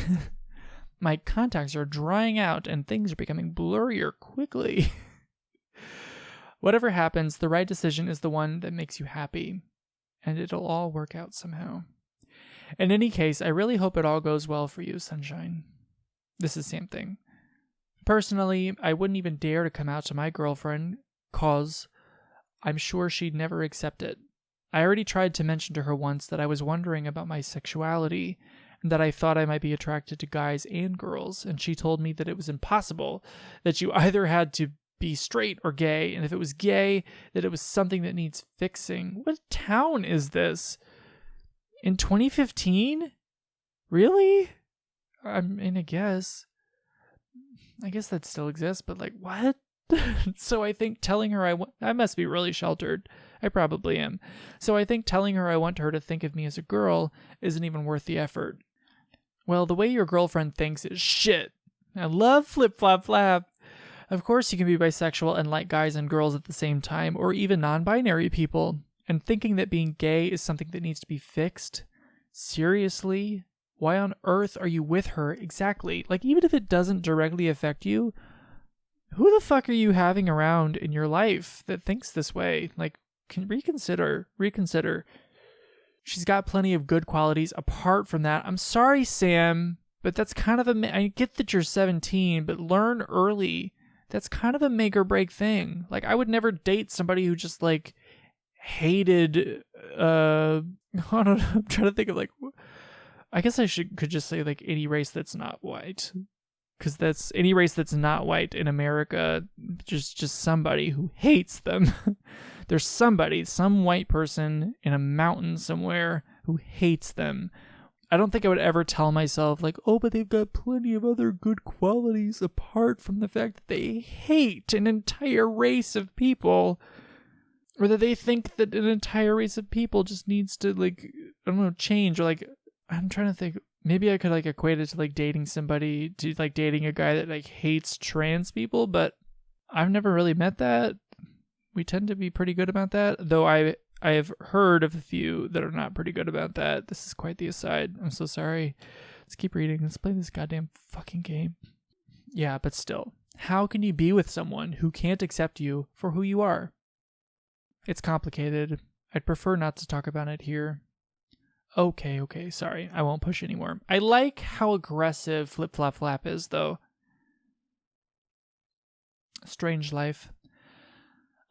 My contacts are drying out and things are becoming blurrier quickly. Whatever happens, the right decision is the one that makes you happy, and it'll all work out somehow. In any case, I really hope it all goes well for you, Sunshine. This is the same thing. Personally, I wouldn't even dare to come out to my girlfriend, cause I'm sure she'd never accept it. I already tried to mention to her once that I was wondering about my sexuality, and that I thought I might be attracted to guys and girls, and she told me that it was impossible, that you either had to be straight or gay, and if it was gay, that it was something that needs fixing. What town is this? In 2015? Really? I mean, I guess that still exists, but like, what? So I think telling her I must be really sheltered. I probably am. So I think telling her I want her to think of me as a girl isn't even worth the effort. Well, the way your girlfriend thinks is shit. I love flip flop flap. Of course you can be bisexual and like guys and girls at the same time, or even non-binary people, and thinking that being gay is something that needs to be fixed? Seriously? Why on earth are you with her exactly? Like, even if it doesn't directly affect you, who the fuck are you having around in your life that thinks this way? Like, reconsider. She's got plenty of good qualities apart from that. I'm sorry, Sam, but that's kind of I get that you're 17, but learn early. That's kind of a make or break thing. Like, I would never date somebody who just like hated, I don't know, I'm trying to think of like, I guess could just say like any race that's not white. Because that's any race that's not white in America, just somebody who hates them. There's some white person in a mountain somewhere who hates them. I don't think I would ever tell myself, like, oh, but they've got plenty of other good qualities apart from the fact that they hate an entire race of people. Or that they think that an entire race of people just needs to, like, I don't know, change. Or, like, I'm trying to think. Maybe I could, like, equate it to, like, dating somebody, to, like, dating a guy that, like, hates trans people, but I've never really met that. We tend to be pretty good about that, though I have heard of a few that are not pretty good about that. This is quite the aside. I'm so sorry. Let's keep reading. Let's play this goddamn fucking game. Yeah, but still. How can you be with someone who can't accept you for who you are? It's complicated. I'd prefer not to talk about it here. Okay, sorry. I won't push anymore. I like how aggressive Flip Flop Flap is, though. Strange life.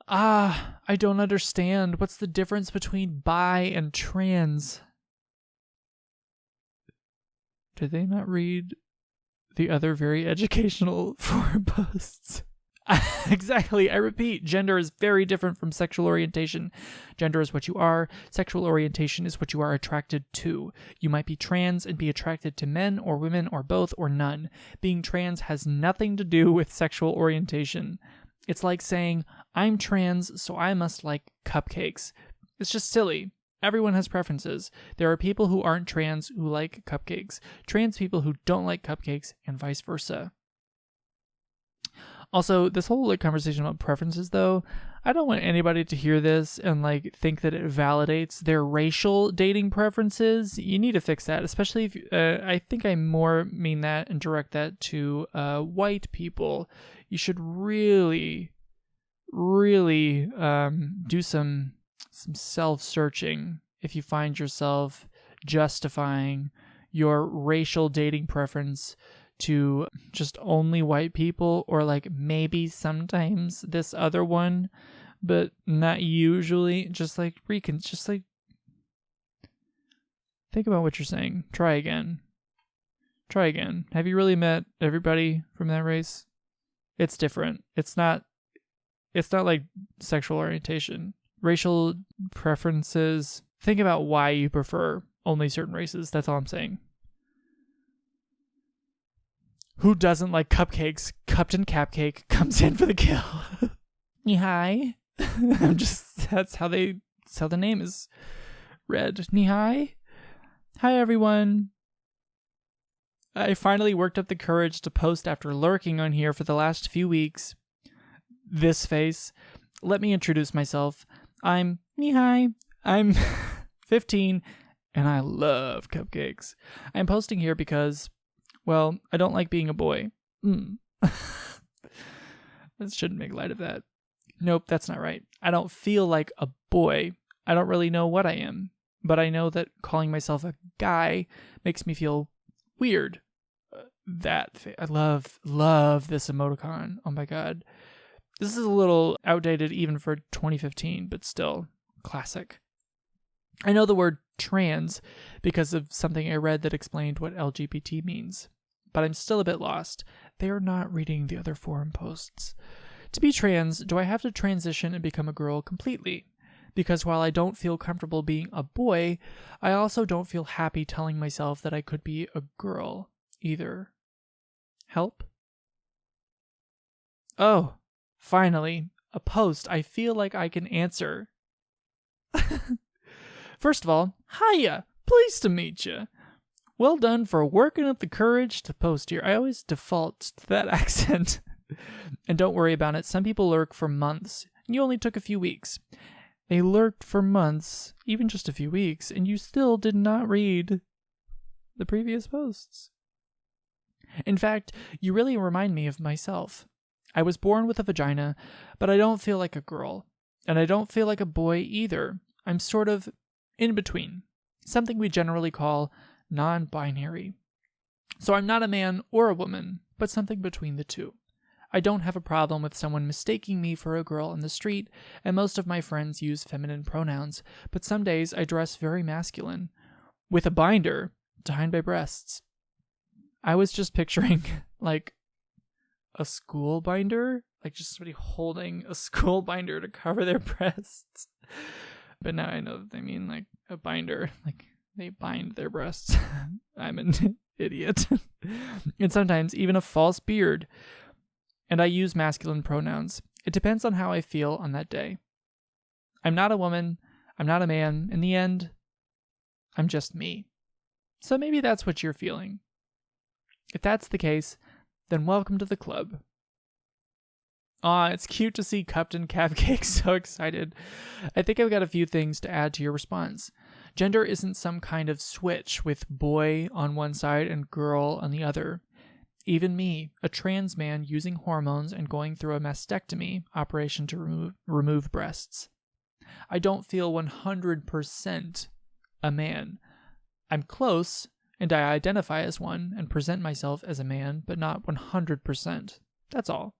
I don't understand. What's the difference between bi and trans? Did they not read the other very educational forum posts? Exactly. I repeat, gender is very different from sexual orientation. Gender is what you are. Sexual orientation is what you are attracted to. You might be trans and be attracted to men or women or both or none. Being trans has nothing to do with sexual orientation. It's like saying, I'm trans, so I must like cupcakes. It's just silly. Everyone has preferences. There are people who aren't trans who like cupcakes. Trans people who don't like cupcakes, and vice versa. Also, this whole like conversation about preferences, though, I don't want anybody to hear this and like think that it validates their racial dating preferences. You need to fix that, especially if I think I more mean that and direct that to white people. You should really do some self-searching if you find yourself justifying your racial dating preference to just only white people, or like maybe sometimes this other one, but not usually. Just like think about what you're saying. Try again. Have you really met everybody from that race? It's different. It's not like sexual orientation. Racial preferences. Think about why you prefer only certain races. That's all I'm saying. Who doesn't like cupcakes? Captain Cupcake comes in for the kill. Nihai. That's how the name is read. Nihai. Hi everyone. I finally worked up the courage to post after lurking on here for the last few weeks. This face. Let me introduce myself. I'm Nihai. I'm 15 and I love cupcakes. I'm posting here because, well, I don't like being a boy. I shouldn't make light of that. Nope, that's not right. I don't feel like a boy. I don't really know what I am. But I know that calling myself a guy makes me feel weird. I love this emoticon. Oh my god. This is a little outdated even for 2015, but still classic. I know the word trans because of something I read that explained what LGBT means, but I'm still a bit lost. They are not reading the other forum posts. To be trans, do I have to transition and become a girl completely? Because while I don't feel comfortable being a boy, I also don't feel happy telling myself that I could be a girl either. Help? Oh, finally, a post I feel like I can answer. First of all, hiya! Pleased to meet you. Well done for working up the courage to post here. I always default to that accent. And don't worry about it. Some people lurk for months, and you only took a few weeks. They lurked for months, even just a few weeks, and you still did not read the previous posts. In fact, you really remind me of myself. I was born with a vagina, but I don't feel like a girl, and I don't feel like a boy either. I'm sort of in between, something we generally call non-binary. So I'm not a man or a woman, but something between the two. I don't have a problem with someone mistaking me for a girl in the street, and most of my friends use feminine pronouns, but some days I dress very masculine. With a binder, to hide my breasts. I was just picturing like a school binder, like just somebody holding a school binder to cover their breasts. But now I know that they mean like a binder, like they bind their breasts. I'm an idiot. And sometimes even a false beard. And I use masculine pronouns. It depends on how I feel on that day. I'm not a woman. I'm not a man. In the end, I'm just me. So maybe that's what you're feeling. If that's the case, then welcome to the club. Aw, it's cute to see Captain Cupcake so excited. I think I've got a few things to add to your response. Gender isn't some kind of switch with boy on one side and girl on the other. Even me, a trans man using hormones and going through a mastectomy operation to remove breasts. I don't feel 100% a man. I'm close, and I identify as one and present myself as a man, but not 100%. That's all.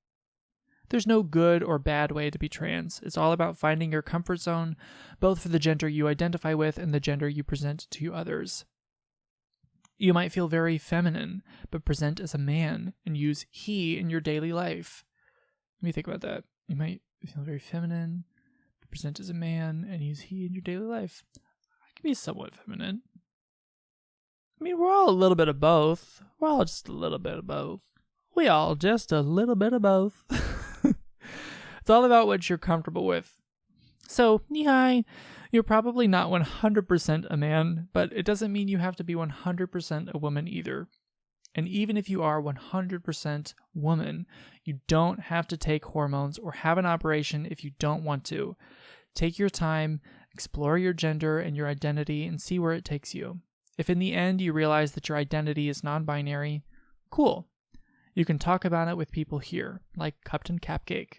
There's no good or bad way to be trans. It's all about finding your comfort zone, both for the gender you identify with and the gender you present to others. You might feel very feminine, but present as a man and use he in your daily life. Let me think about that. You might feel very feminine, but present as a man and use he in your daily life. I can be somewhat feminine. I mean, we're all a little bit of both. We're all just a little bit of both. We all just a little bit of both. It's all about what you're comfortable with. So, hi, you're probably not 100% a man, but it doesn't mean you have to be 100% a woman either. And even if you are 100% woman, you don't have to take hormones or have an operation if you don't want to. Take your time, explore your gender and your identity, and see where it takes you. If in the end you realize that your identity is non-binary, cool. You can talk about it with people here, like Captain Cupcake.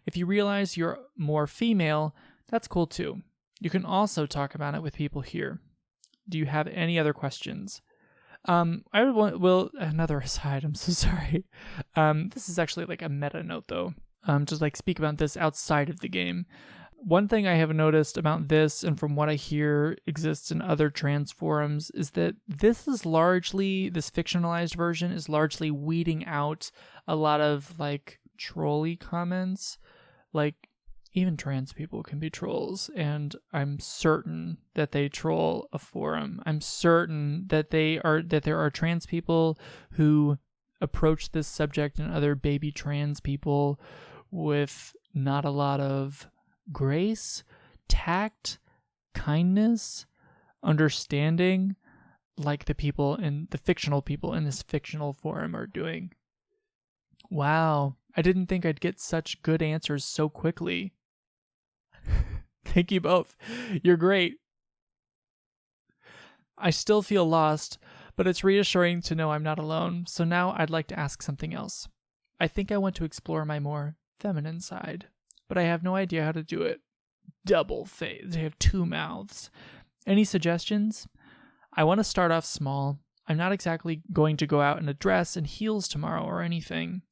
If you realize you're more female, that's cool too. You can also talk about it with people here. Do you have any other questions? Another aside, I'm so sorry. This is actually like a meta note though. Just like speak about this outside of the game. One thing I have noticed about this, and from what I hear exists in other trans forums, is that this fictionalized version is largely weeding out a lot of like trolly comments. Like, even trans people can be trolls, and I'm certain that they troll a forum. I'm certain that there are trans people who approach this subject and other baby trans people with not a lot of grace, tact, kindness, understanding, like the fictional people in this fictional forum are doing. Wow, I didn't think I'd get such good answers so quickly. Thank you both. You're great. I still feel lost, but it's reassuring to know I'm not alone, so now I'd like to ask something else. I think I want to explore my more feminine side, but I have no idea how to do it. Double face. They have two mouths. Any suggestions? I want to start off small. I'm not exactly going to go out in a dress and heels tomorrow or anything.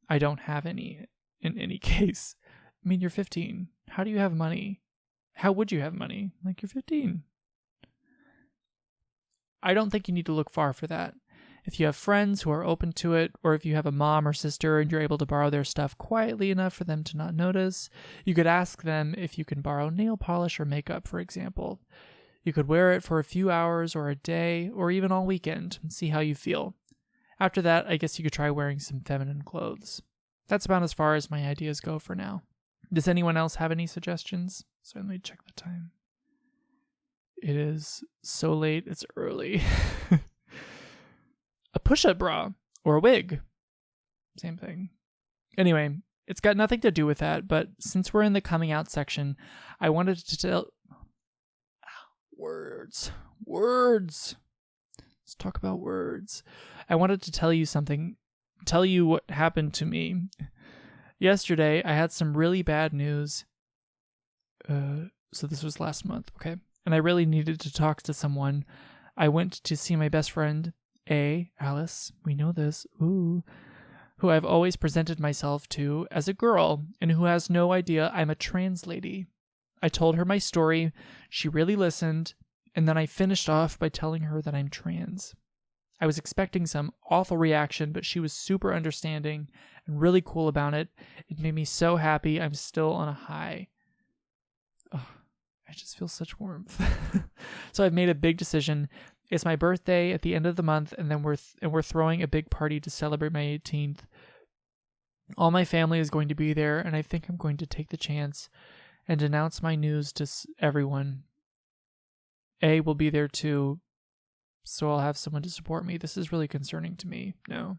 I don't have any in any case. I mean, you're 15. How do you have money? How would you have money? Like, you're 15. I don't think you need to look far for that. If you have friends who are open to it, or if you have a mom or sister and you're able to borrow their stuff quietly enough for them to not notice, you could ask them if you can borrow nail polish or makeup, for example. You could wear it for a few hours or a day, or even all weekend, and see how you feel. After that, I guess you could try wearing some feminine clothes. That's about as far as my ideas go for now. Does anyone else have any suggestions? Certainly check the time. It is so late, it's early. A push-up bra or a wig. Same thing. Anyway, it's got nothing to do with that, but since we're in the coming out section, I wanted to tell... Words. Let's talk about words. I wanted to tell you what happened to me. Yesterday, I had some really bad news. So this was last month, okay? And I really needed to talk to someone. I went to see my best friend, Alice, we know this, who I've always presented myself to as a girl, and who has no idea I'm a trans lady. I told her my story, she really listened, And then I finished off by telling her that I'm trans. I was expecting some awful reaction, but she was super understanding and really cool about it. It made me so happy. I'm still on a high. Oh, I just feel such warmth. So I've made a big decision. It's my birthday at the end of the month, and then we're throwing a big party to celebrate my 18th. All my family is going to be there, and I think I'm going to take the chance and announce my news to everyone. A will be there too, so I'll have someone to support me. This is really concerning to me now.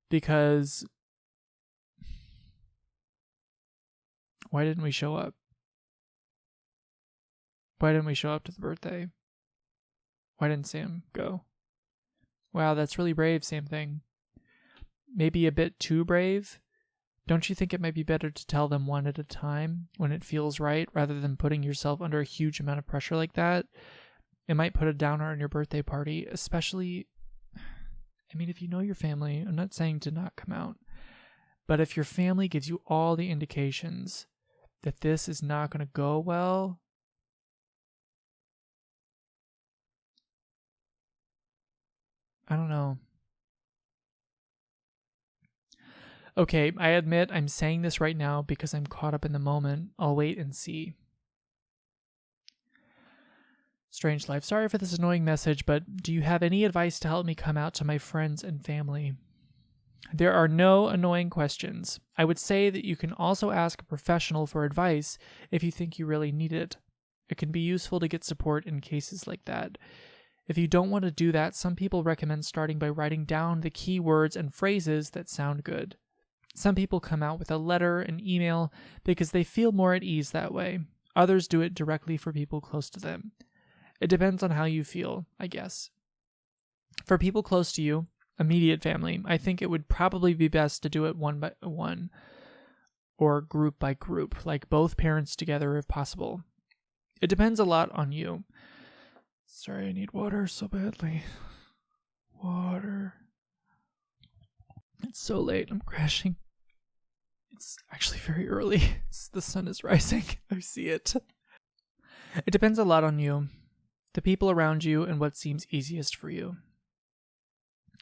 Because why didn't we show up? Why didn't we show up to the birthday? Why didn't Sam go? Wow, that's really brave, Same Thing. Maybe a bit too brave? Don't you think it might be better to tell them one at a time when it feels right, rather than putting yourself under a huge amount of pressure like that? It might put a downer on your birthday party, especially, I mean, if you know your family. I'm not saying to not come out, but if your family gives you all the indications that this is not going to go well, I don't know. Okay, I admit I'm saying this right now because I'm caught up in the moment. I'll wait and see. Strange Life. Sorry for this annoying message, but do you have any advice to help me come out to my friends and family? There are no annoying questions. I would say that you can also ask a professional for advice if you think you really need it. It can be useful to get support in cases like that. If you don't want to do that, some people recommend starting by writing down the key words and phrases that sound good. Some people come out with a letter and email because they feel more at ease that way. Others do it directly for people close to them. It depends on how you feel, I guess. For people close to you, immediate family, I think it would probably be best to do it one by one or group by group, like both parents together if possible. It depends a lot on you. Sorry, I need water so badly. Water. It's so late, I'm crashing. It's actually very early. The sun is rising. I see it. It depends a lot on you, the people around you, and what seems easiest for you.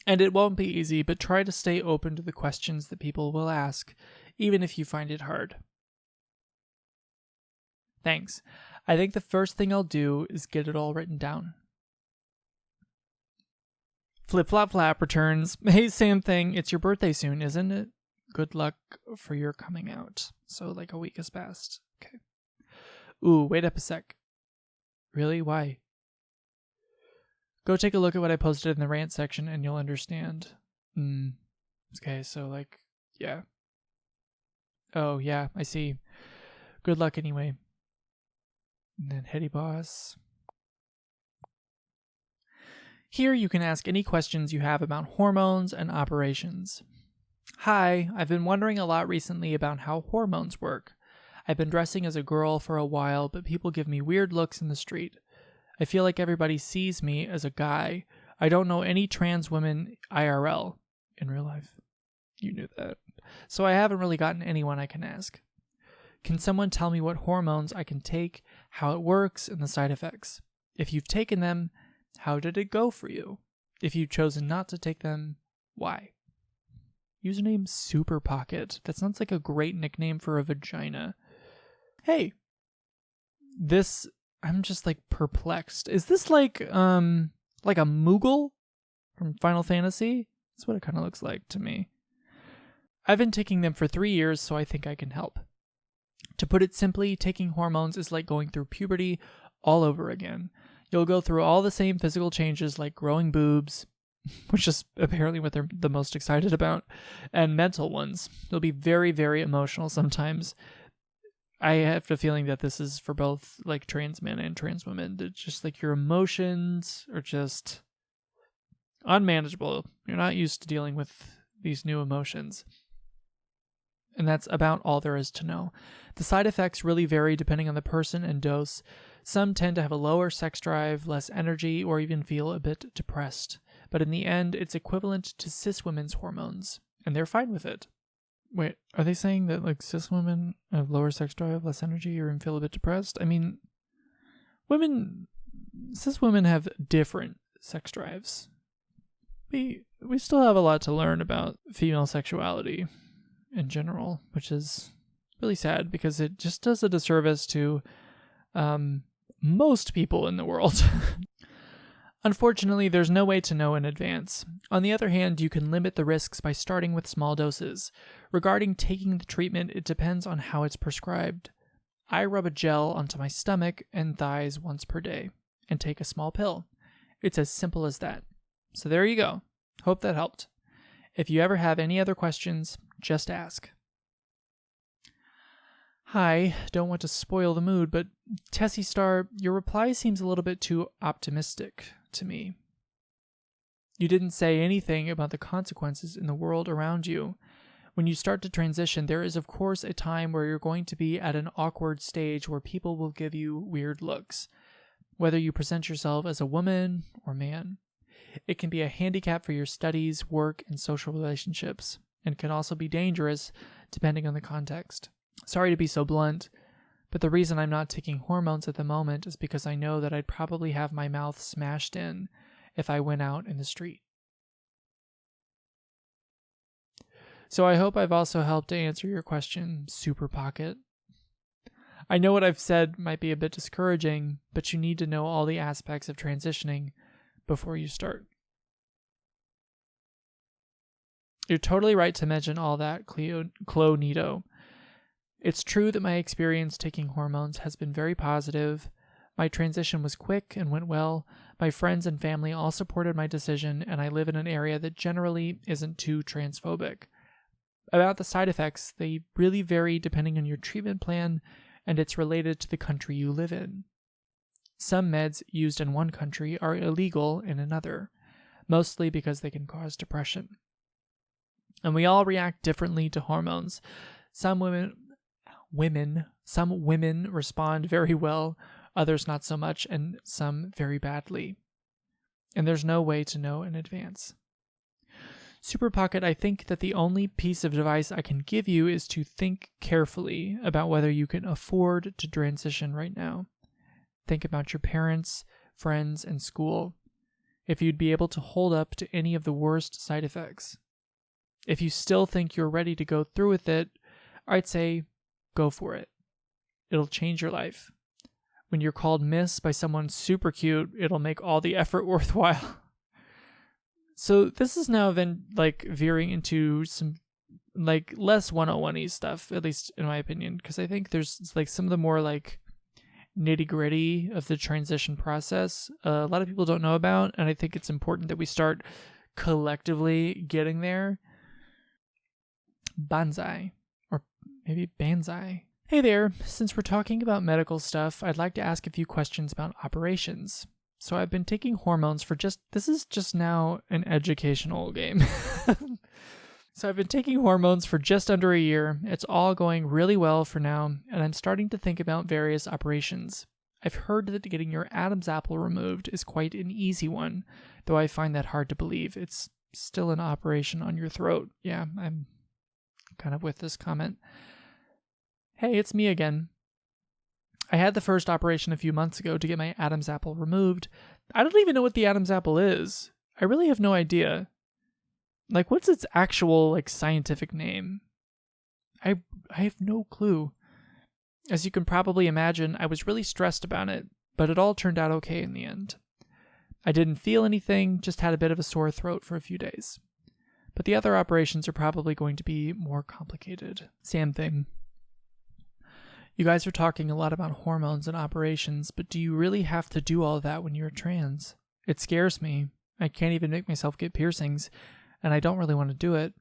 And it won't be easy, but try to stay open to the questions that people will ask, even if you find it hard. Thanks. I think the first thing I'll do is get it all written down. Flip Flop Flap returns. Hey, Same Thing. It's your birthday soon, isn't it? Good luck for your coming out. So like a week has passed. Okay. Ooh, wait up a sec. Really? Why? Go take a look at what I posted in the rant section and you'll understand. Okay, so like, yeah. Oh, yeah, I see. Good luck anyway. And then Heady Boss. Here you can ask any questions you have about hormones and operations. Hi, I've been wondering a lot recently about how hormones work. I've been dressing as a girl for a while, but people give me weird looks in the street. I feel like everybody sees me as a guy. I don't know any trans women IRL. In real life. You knew that. So I haven't really gotten anyone I can ask. Can someone tell me what hormones I can take, how it works, and the side effects? If you've taken them, how did it go for you? If you've chosen not to take them, why? Username Super Pocket. That sounds like a great nickname for a vagina. Hey. I'm just like perplexed. Is this like a Moogle from Final Fantasy? That's what it kind of looks like to me. I've been taking them for 3 years, so I think I can help. To put it simply, taking hormones is like going through puberty all over again. You'll go through all the same physical changes like growing boobs, which is apparently what they're the most excited about, and mental ones. You'll be very, very emotional sometimes. I have the feeling that this is for both like trans men and trans women. It's just like your emotions are just unmanageable. You're not used to dealing with these new emotions. And that's about all there is to know. The side effects really vary depending on the person and dose. Some tend to have a lower sex drive, less energy, or even feel a bit depressed. But in the end, it's equivalent to cis women's hormones, and they're fine with it. Wait, are they saying that like cis women have lower sex drive, less energy, or feel a bit depressed? I mean, since women have different sex drives, we still have a lot to learn about female sexuality in general, which is really sad because it just does a disservice to most people in the world. Unfortunately, there's no way to know in advance. On the other hand, you can limit the risks by starting with small doses. Regarding taking the treatment, it depends on how it's prescribed. I rub a gel onto my stomach and thighs once per day and take a small pill. It's as simple as that. So there you go. Hope that helped. If you ever have any other questions, just ask. Hi, don't want to spoil the mood, but Tessie Star, your reply seems a little bit too optimistic to me. You didn't say anything about the consequences in the world around you. When you start to transition, there is of course a time where you're going to be at an awkward stage where people will give you weird looks, whether you present yourself as a woman or man. It can be a handicap for your studies, work, and social relationships, and can also be dangerous depending on the context. Sorry to be so blunt, but the reason I'm not taking hormones at the moment is because I know that I'd probably have my mouth smashed in if I went out in the street. So I hope I've also helped to answer your question, Super Pocket. I know what I've said might be a bit discouraging, but you need to know all the aspects of transitioning before you start. You're totally right to mention all that, Clonito. It's true that my experience taking hormones has been very positive. My transition was quick and went well. My friends and family all supported my decision, and I live in an area that generally isn't too transphobic. About the side effects, they really vary depending on your treatment plan, and it's related to the country you live in. Some meds used in one country are illegal in another, mostly because they can cause depression. And we all react differently to hormones. Some women respond very well, others not so much, and some very badly. And there's no way to know in advance. Super Pocket, I think that the only piece of advice I can give you is to think carefully about whether you can afford to transition right now. Think about your parents, friends, and school. If you'd be able to hold up to any of the worst side effects. If you still think you're ready to go through with it, I'd say go for it. It'll change your life. When you're called Miss by someone super cute, it'll make all the effort worthwhile. So this is now then veering into some less 101-y stuff, at least in my opinion, because I think there's some of the more nitty-gritty of the transition process a lot of people don't know about, and I think it's important that we start collectively getting there. Banzai. Or maybe Banzai. Hey there, since we're talking about medical stuff, I'd like to ask a few questions about operations. So I've been taking hormones this is just now an educational game. So I've been taking hormones for just under a year. It's all going really well for now, and I'm starting to think about various operations. I've heard that getting your Adam's apple removed is quite an easy one, though I find that hard to believe. It's still an operation on your throat. Yeah, I'm kind of with this comment. Hey, it's me again. I had the first operation a few months ago to get my Adam's apple removed. I don't even know what the Adam's apple is. I really have no idea. What's its actual, scientific name? I have no clue. As you can probably imagine, I was really stressed about it, but it all turned out okay in the end. I didn't feel anything, just had a bit of a sore throat for a few days. But the other operations are probably going to be more complicated. Same thing. You guys are talking a lot about hormones and operations, but do you really have to do all that when you're trans? It scares me. I can't even make myself get piercings, and I don't really want to do it.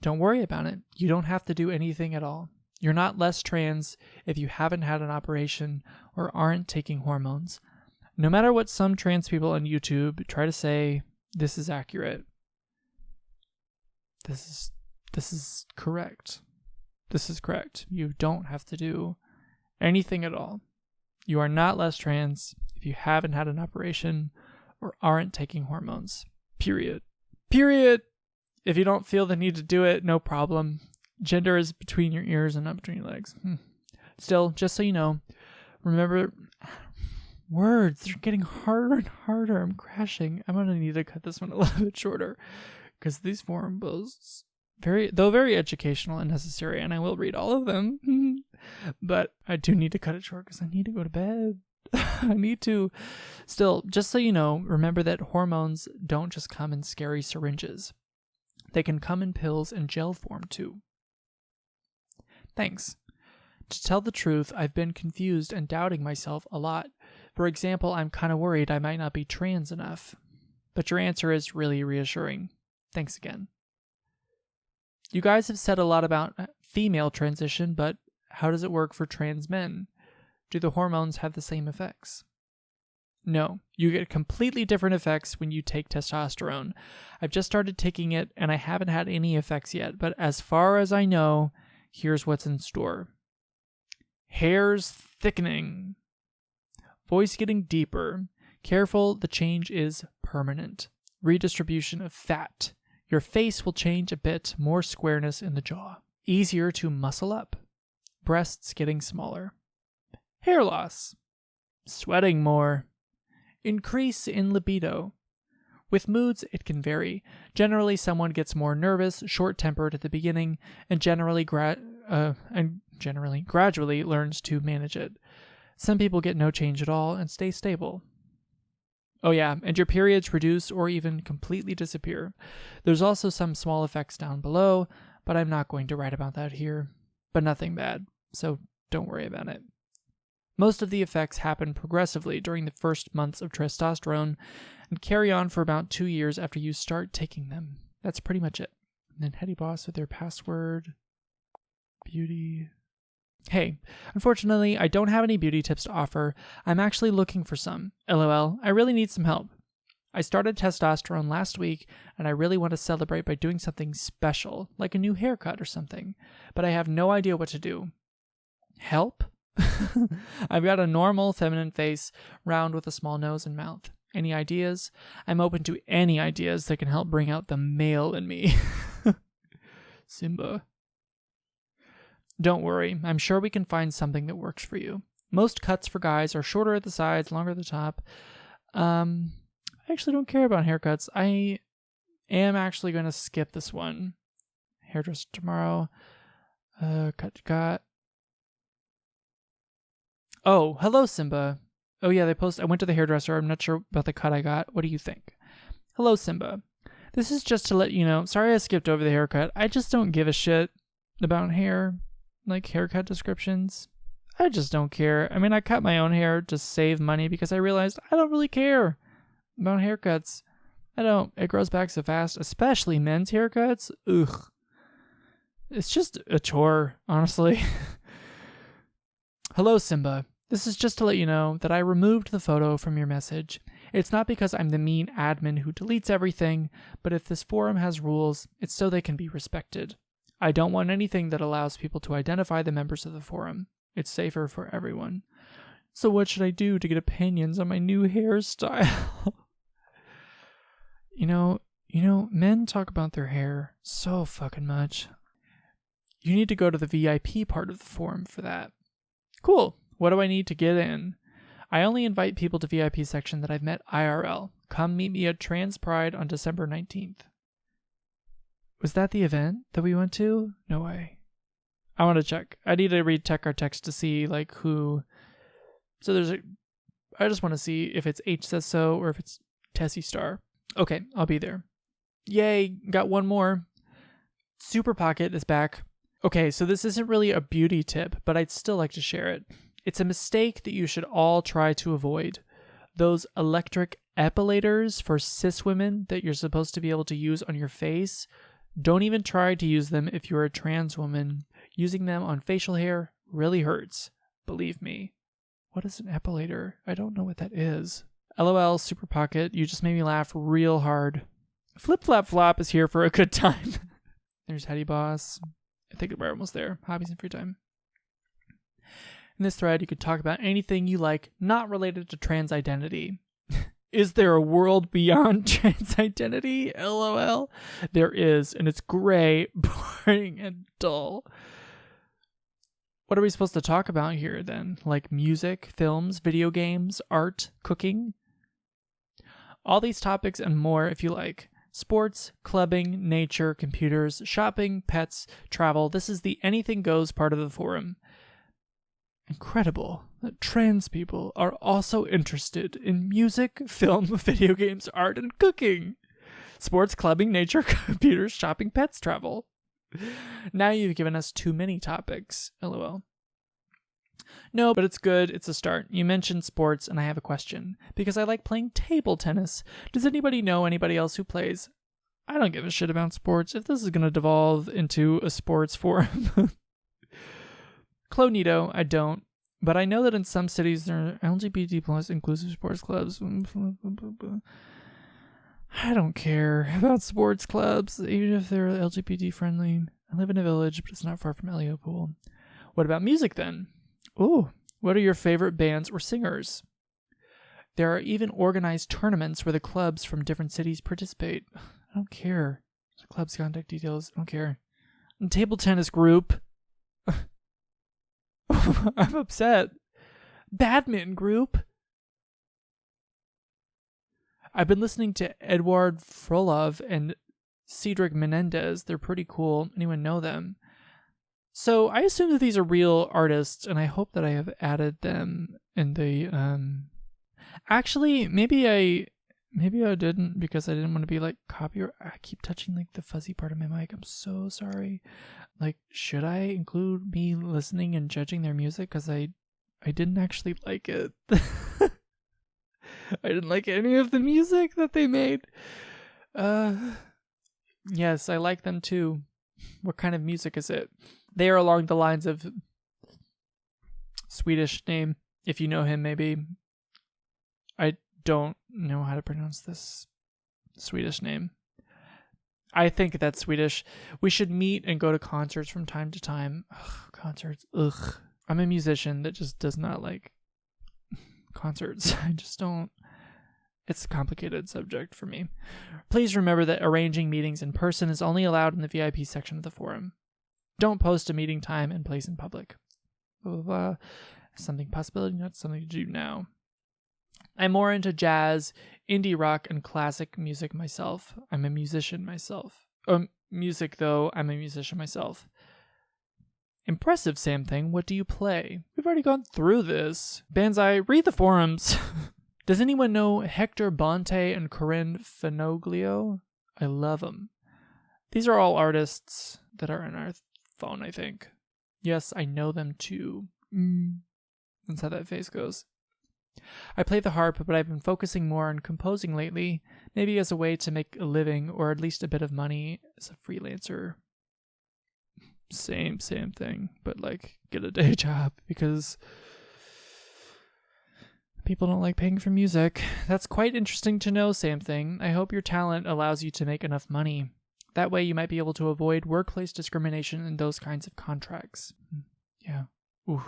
Don't worry about it. You don't have to do anything at all. You're not less trans if you haven't had an operation or aren't taking hormones. No matter what some trans people on YouTube try to say, this is accurate. This is correct. This is correct. You don't have to do anything at all. You are not less trans if you haven't had an operation or aren't taking hormones. Period. Period. If you don't feel the need to do it, no problem. Gender is between your ears and not between your legs. Still, just so you know, remember words. They're getting harder and harder. I'm crashing. I'm going to need to cut this one a little bit shorter because these forum posts, very educational and necessary, and I will read all of them, but I do need to cut it short because I need to go to bed. I need to. Still, just so you know, remember that hormones don't just come in scary syringes. They can come in pills and gel form too. Thanks. To tell the truth, I've been confused and doubting myself a lot. For example, I'm kind of worried I might not be trans enough. But your answer is really reassuring. Thanks again. You guys have said a lot about female transition, but how does it work for trans men? Do the hormones have the same effects? No, you get completely different effects when you take testosterone. I've just started taking it, and I haven't had any effects yet, but as far as I know, here's what's in store. Hair's thickening. Voice getting deeper. Careful, the change is permanent. Redistribution of fat. Your face will change a bit, more squareness in the jaw. Easier to muscle up. Breasts getting smaller. Hair loss. Sweating more. Increase in libido. With moods, it can vary. Generally, someone gets more nervous, short-tempered at the beginning, and generally gradually learns to manage it. Some people get no change at all and stay stable. Oh yeah, and your periods reduce or even completely disappear. There's also some small effects down below, but I'm not going to write about that here. But nothing bad, so don't worry about it. Most of the effects happen progressively during the first months of testosterone and carry on for about 2 years after you start taking them. That's pretty much it. And then Hetty Boss with their password. Beauty. Hey, unfortunately, I don't have any beauty tips to offer. I'm actually looking for some. LOL, I really need some help. I started testosterone last week, and I really want to celebrate by doing something special, like a new haircut or something, but I have no idea what to do. Help? I've got a normal feminine face, round with a small nose and mouth. Any ideas? I'm open to any ideas that can help bring out the male in me. Simba. Don't worry, I'm sure we can find something that works for you. Most cuts for guys are shorter at the sides, longer at the top. I actually don't care about haircuts. I am actually going to skip this one. Hairdresser tomorrow. Cut. Oh, hello, Simba. Oh yeah, I went to the hairdresser. I'm not sure about the cut I got. What do you think? Hello, Simba. This is just to let you know. Sorry I skipped over the haircut. I just don't give a shit about hair. Like haircut descriptions. I just don't care. I mean, I cut my own hair to save money because I realized I don't really care about haircuts. I don't. It grows back so fast, especially men's haircuts. Ugh. It's just a chore, honestly. Hello, Simba. This is just to let you know that I removed the photo from your message. It's not because I'm the mean admin who deletes everything, but if this forum has rules, it's so they can be respected. I don't want anything that allows people to identify the members of the forum. It's safer for everyone. So what should I do to get opinions on my new hairstyle? You know, men talk about their hair so fucking much. You need to go to the VIP part of the forum for that. Cool. What do I need to get in? I only invite people to VIP section that I've met IRL. Come meet me at Trans Pride on December 19th. Was that the event that we went to? No way. I want to check. I need to recheck our text to see like who. So I just want to see if it's H Says So or if it's Tessie Star. Okay, I'll be there. Yay, got one more. Super Pocket is back. Okay, so this isn't really a beauty tip, but I'd still like to share it. It's a mistake that you should all try to avoid. Those electric epilators for cis women that you're supposed to be able to use on your face, don't even try to use them if you're a trans woman. Using them on facial hair really hurts. Believe me. What is an epilator? I don't know what that is. LOL, Super Pocket, you just made me laugh real hard. Flip Flap Flop is here for a good time. There's Hetty Boss. I think we're almost there. Hobbies and free time. In this thread, you could talk about anything you like not related to trans identity. Is there a world beyond trans identity? LOL. There is, and it's gray, boring, and dull. What are we supposed to talk about here then? Like music, films, video games, art, cooking? All these topics and more if you like. Sports, clubbing, nature, computers, shopping, pets, travel. This is the anything goes part of the forum. Incredible that trans people are also interested in music, film, video games, art, and cooking. Sports, clubbing, nature, computers, shopping, pets, travel. Now you've given us too many topics. LOL. No, but it's good. It's a start. You mentioned sports, and I have a question. Because I like playing table tennis. Does anybody know anybody else who plays? I don't give a shit about sports. If this is going to devolve into a sports forum. Clonito, I don't. But I know that in some cities there are LGBT plus inclusive sports clubs. I don't care about sports clubs, even if they're LGBT friendly. I live in a village, but it's not far from Leopold. What about music then? Ooh, what are your favorite bands or singers? There are even organized tournaments where the clubs from different cities participate. I don't care. The club's contact details, I don't care. Table tennis group. I'm upset. Badminton group. I've been listening to Eduard Frolov and Cedric Menendez. They're pretty cool. Anyone know them? So I assume that these are real artists, and I hope that I have added them in the Actually, maybe I didn't because I didn't want to be like copyright. I keep touching like the fuzzy part of my mic. I'm so sorry. Like, should I include me listening and judging their music? Because I didn't actually like it. I didn't like any of the music that they made. Yes, I like them too. What kind of music is it? They are along the lines of Swedish name. If you know him, maybe. I don't know how to pronounce this Swedish name. I think that's Swedish. We should meet and go to concerts from time to time. Ugh, concerts. Ugh. I'm a musician that just does not like concerts. I just don't. It's a complicated subject for me. Please remember that arranging meetings in person is only allowed in the VIP section of the forum. Don't post a meeting time and place in public. Blah, blah, blah. Something possibility, not something to do now. I'm more into jazz, indie rock, and classic music myself. I'm a musician myself. Music, though, I'm a musician myself. Impressive, Sam Thing. What do you play? We've already gone through this. Banzai, read the forums. Does anyone know Hector Bonte and Corinne Fenoglio? I love them. These are all artists that are in our phone, I think. Yes, I know them too. That's how that face goes. I play the harp, but I've been focusing more on composing lately, maybe as a way to make a living or at least a bit of money as a freelancer. Same thing, but like get a day job because people don't like paying for music. That's quite interesting to know, Sam Thing. I hope your talent allows you to make enough money. That way you might be able to avoid workplace discrimination and those kinds of contracts. Yeah. Ooh.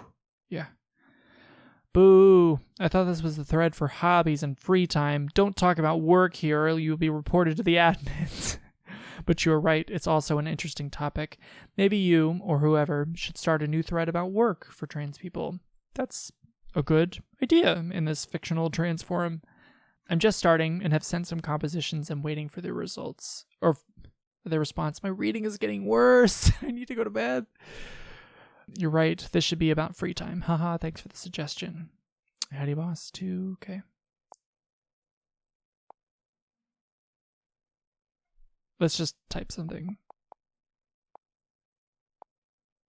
Yeah. Boo! I thought this was the thread for hobbies and free time. Don't talk about work here or you'll be reported to the admins. But you're right, it's also an interesting topic. Maybe you, or whoever, should start a new thread about work for trans people. That's a good idea in this fictional trans forum. I'm just starting and have sent some compositions and waiting for their results. Or their response. My reading is getting worse. I need to go to bed. You're right, this should be about free time. Haha, thanks for the suggestion. Howdy boss, 2K. Let's just type something.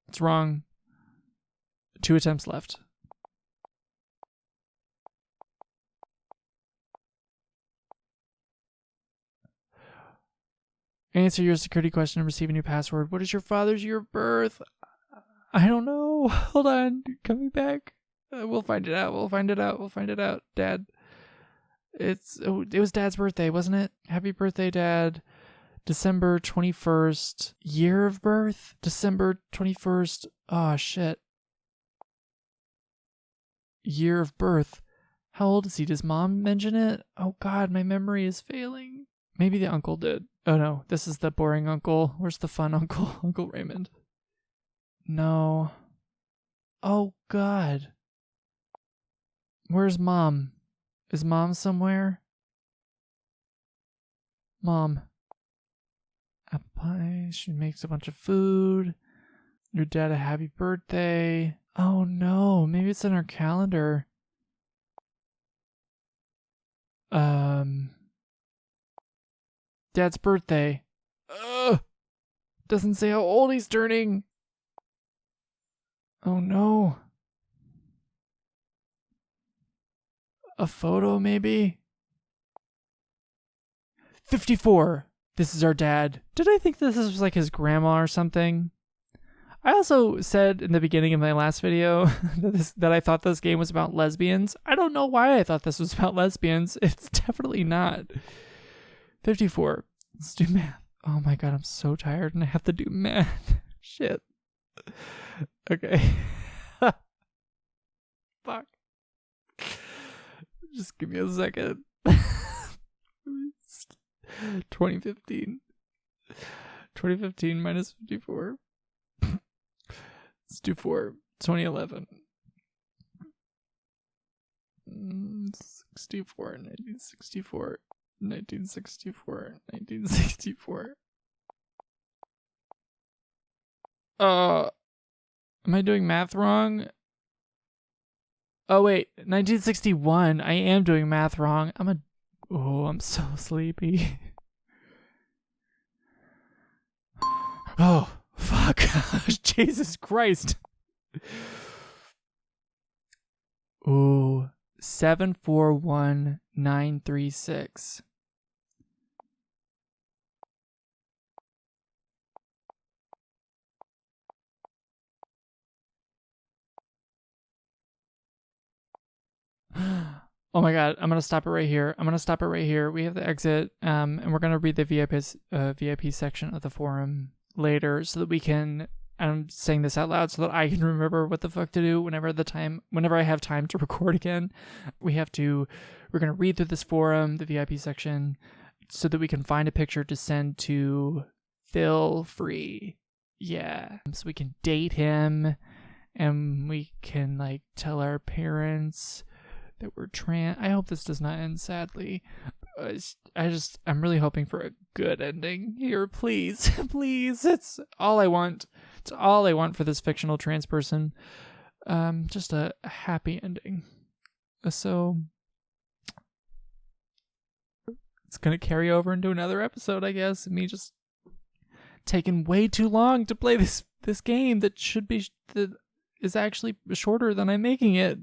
It's wrong. 2 attempts left. Answer your security question and receive a new password. What is your father's year of birth? I don't know. Hold on. Coming back. We'll find it out. We'll find it out. Dad. It was Dad's birthday, wasn't it? Happy birthday, Dad. December 21st. Year of birth? December 21st. Oh, shit. Year of birth. How old is he? Does Mom mention it? Oh, God, my memory is failing. Maybe the uncle did. Oh, no. This is the boring uncle. Where's the fun uncle? Uncle Raymond. No. Oh, God. Where's Mom? Is Mom somewhere? Mom. Apple pie. She makes a bunch of food. Your dad a happy birthday. Oh, no. Maybe it's in her calendar. Dad's birthday. Ugh. Doesn't say how old he's turning. Oh, no. A photo, maybe? 54. This is our dad. Did I think this was like his grandma or something? I also said in the beginning of my last video that I thought this game was about lesbians. I don't know why I thought this was about lesbians. It's definitely not. 54. Let's do math. Oh my god, I'm so tired and I have to do math. Shit. Okay. Fuck. Just give me a second. 2015. 2015 minus 54. Let's do 4. 2011. 64. 1964. 1964. 1964. Am I doing math wrong? Oh wait, 1961. I am doing math wrong. I'm so sleepy. Oh, fuck. Jesus Christ. Ooh, 741936. Oh my god, I'm gonna stop it right here. We have the exit, and we're gonna read the VIP section of the forum later so that we can. I'm saying this out loud so that I can remember what the fuck to do whenever I have time to record again. We're gonna read through this forum, the VIP section, so that we can find a picture to send to Phil Free. Yeah, so we can date him, and we can like tell our parents that we're trans. I hope this does not end sadly. I'm really hoping for a good ending here, please. Please. It's all I want. It's all I want for this fictional trans person. Just a happy ending. So it's gonna carry over into another episode, I guess. Me just taking way too long to play this game that is actually shorter than I'm making it.